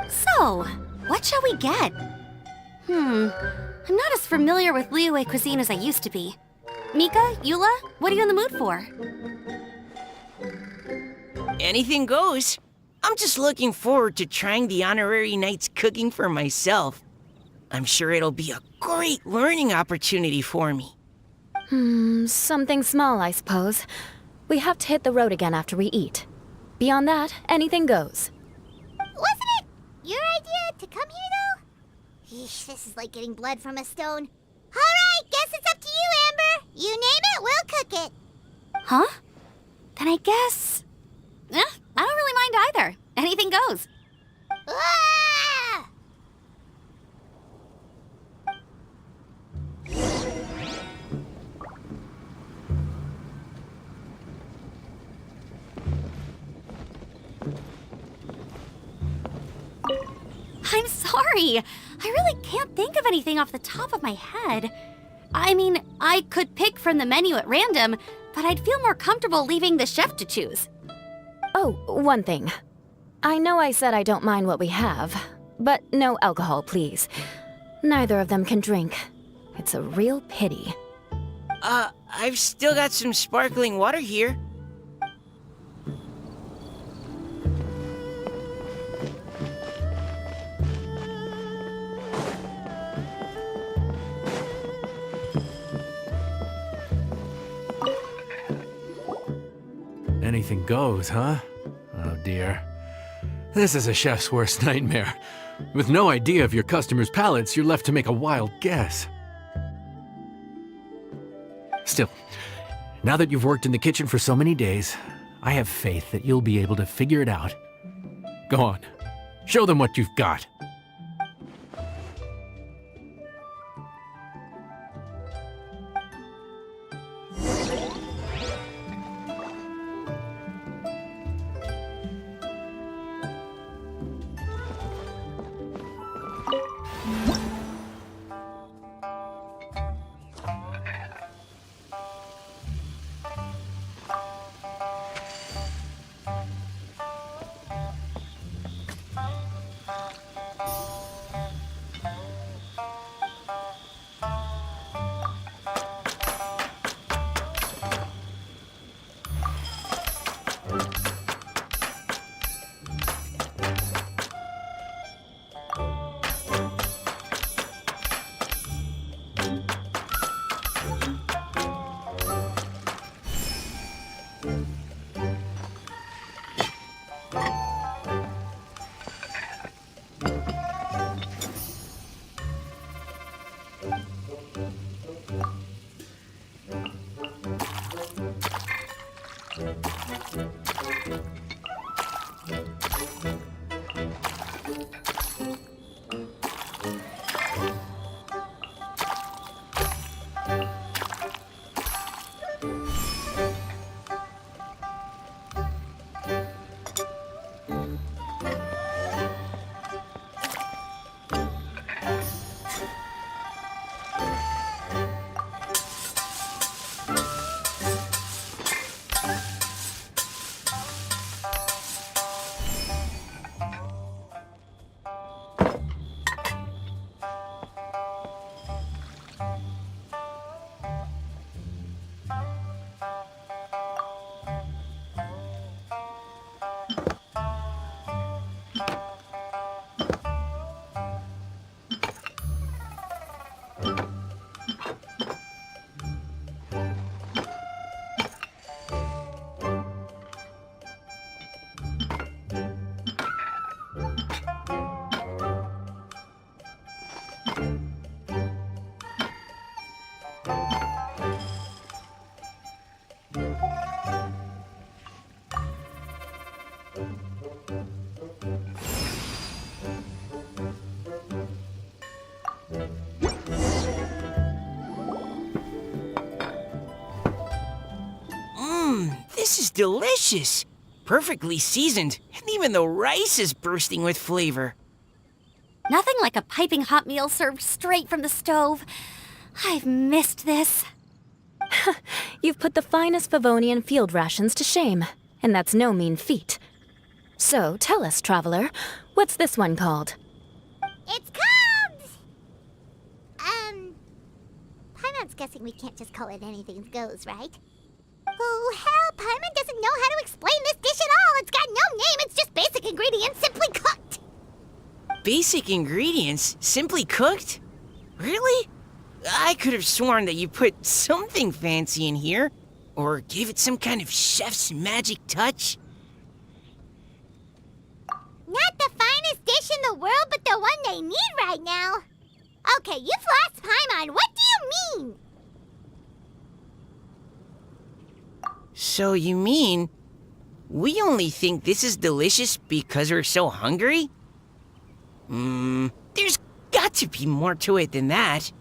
So, what shall we get? I'm not as familiar with Liyue cuisine as I used to be. Mika, Eula, what are you in the mood for? Anything goes. I'm just looking forward to trying the honorary knight's cooking for myself. I'm sure it'll be a great learning opportunity for me. Something small, I suppose. We have to hit the road again after we eat. Beyond that, anything goes. Wasn't it your idea to come here, though? Yeesh, this is like getting blood from a stone. All right, guess it's up to you, Amber. You name it, we'll cook it. Huh? Then I guess... I don't really mind either. Anything goes. Ah! I'm sorry. I really can't think of anything off the top of my head. I mean, I could pick from the menu at random, but I'd feel more comfortable leaving the chef to choose. Oh, one thing. I know I said I don't mind what we have, but no alcohol, please. Neither of them can drink. It's a real pity. I've still got some sparkling water here. Anything goes, huh? Oh dear. This is a chef's worst nightmare. With no idea of your customers' palates, you're left to make a wild guess. Still, now that you've worked in the kitchen for so many days, I have faith that you'll be able to figure it out. Go on, show them what you've got. delicious. Perfectly seasoned, and even the rice is bursting with flavor. Nothing like a piping hot meal served straight from the stove. I've missed this. You've put the finest Favonian field rations to shame, and that's no mean feat. So, tell us, traveler, what's this one called? It's called... Paimon's guessing we can't just call it anything goes, right? Oh, hell, Paimon doesn't know how to explain this dish at all. It's got no name, it's just basic ingredients simply cooked. Basic ingredients? Simply cooked? Really? I could have sworn that you put something fancy in here, or gave it some kind of chef's magic touch. Not the finest dish in the world, but the one they need right now. Okay, you've lost Paimon. What do you mean? So you mean we only think this is delicious because we're so hungry? There's got to be more to it than that.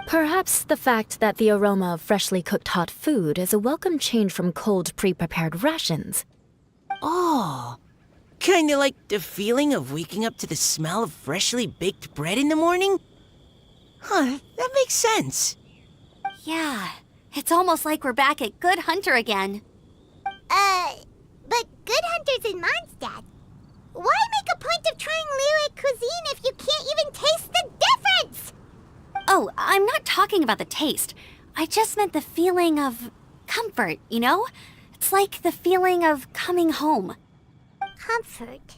Perhaps the fact that the aroma of freshly cooked hot food is a welcome change from cold, pre-prepared rations. Oh, kinda like the feeling of waking up to the smell of freshly baked bread in the morning? Huh, that makes sense. Yeah, it's almost like we're back at Good Hunter again. But Good Hunter's in Mondstadt. Why make a point of trying Liyue cuisine if you can't even taste the difference? Oh, I'm not talking about the taste. I just meant the feeling of comfort, you know? It's like the feeling of coming home. Comfort.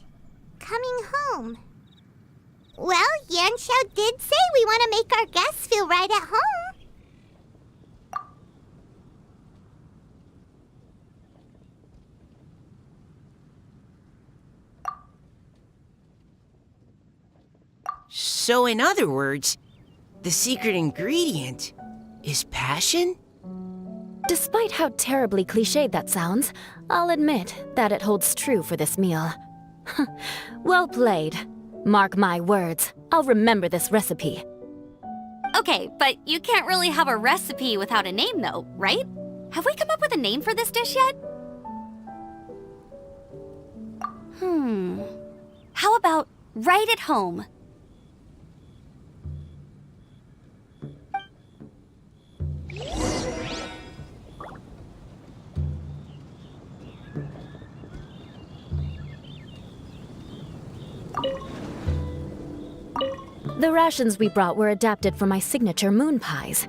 Coming home. Well, Yanxiao did say we want to make our guests feel right at home. So in other words, the secret ingredient is passion? Despite how terribly cliched that sounds, I'll admit that it holds true for this meal. Well played. Mark my words, I'll remember this recipe. Okay, but you can't really have a recipe without a name though, right? Have we come up with a name for this dish yet? How about Right at Home? The rations we brought were adapted from my signature moon pies.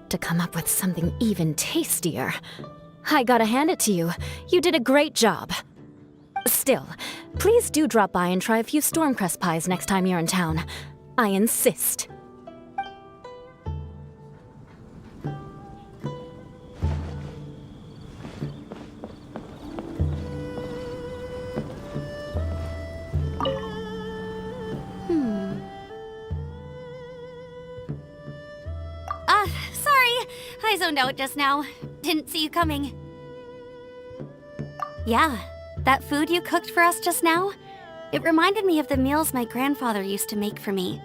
To come up with something even tastier. I gotta hand it to you. You did a great job. Still, please do drop by and try a few Stormcrest pies next time you're in town. I insist. Sorry. I zoned out just now. Didn't see you coming. Yeah, that food you cooked for us just now, it reminded me of the meals my grandfather used to make for me.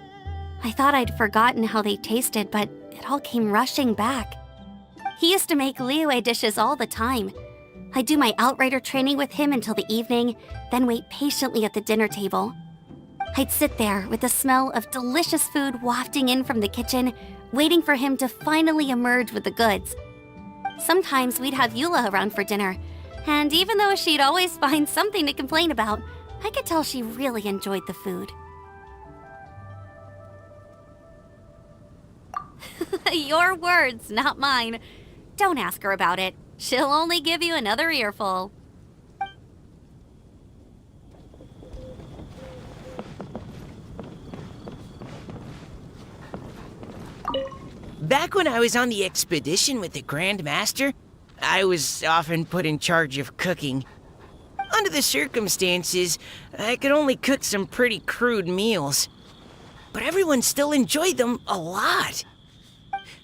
I thought I'd forgotten how they tasted, but it all came rushing back. He used to make Liyue dishes all the time. I'd do my outrider training with him until the evening, then wait patiently at the dinner table. I'd sit there with the smell of delicious food wafting in from the kitchen, waiting for him to finally emerge with the goods. Sometimes we'd have Eula around for dinner, and even though she'd always find something to complain about, I could tell she really enjoyed the food. Your words, not mine. Don't ask her about it. She'll only give you another earful. Back when I was on the expedition with the Grand Master, I was often put in charge of cooking. Under the circumstances, I could only cook some pretty crude meals. But everyone still enjoyed them a lot.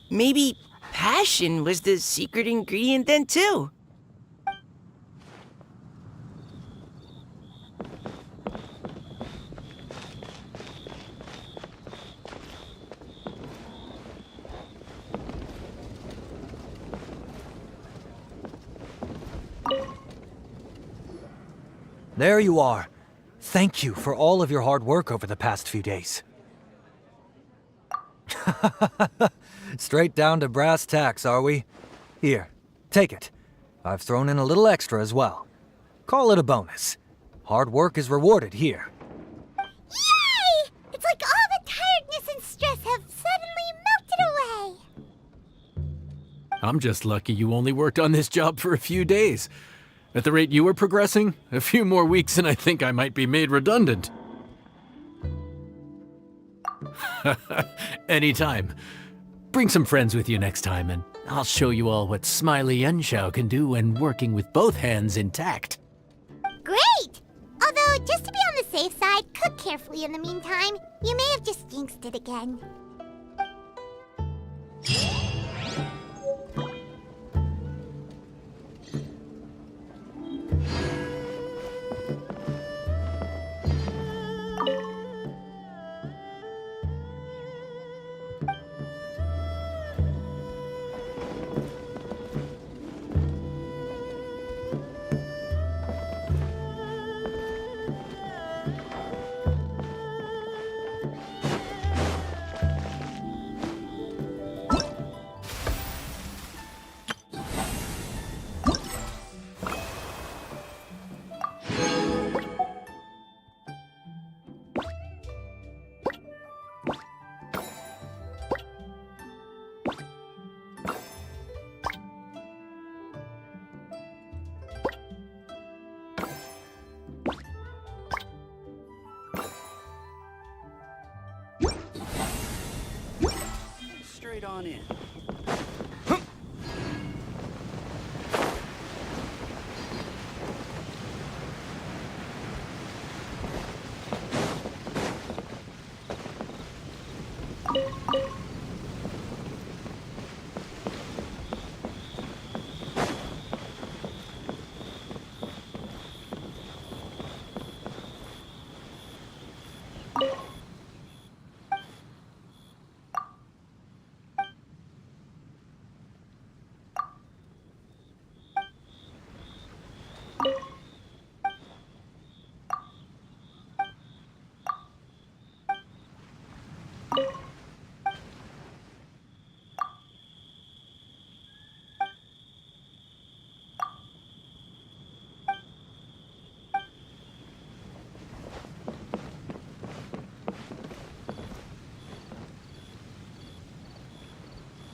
Maybe passion was the secret ingredient then too. there you are. Thank you for all of your hard work over the past few days. Straight down to brass tacks, are we? Here, take it. I've thrown in a little extra as well. Call it a bonus. Hard work is rewarded here. Yay! It's like all the tiredness and stress have suddenly melted away. I'm just lucky you only worked on this job for a few days. At the rate you were progressing, a few more weeks and I think I might be made redundant. Anytime. Bring some friends with you next time and I'll show you all what Smiley Yenshao can do when working with both hands intact. Great! Although, just to be on the safe side, cook carefully in the meantime. You may have just jinxed it again. Straight on in.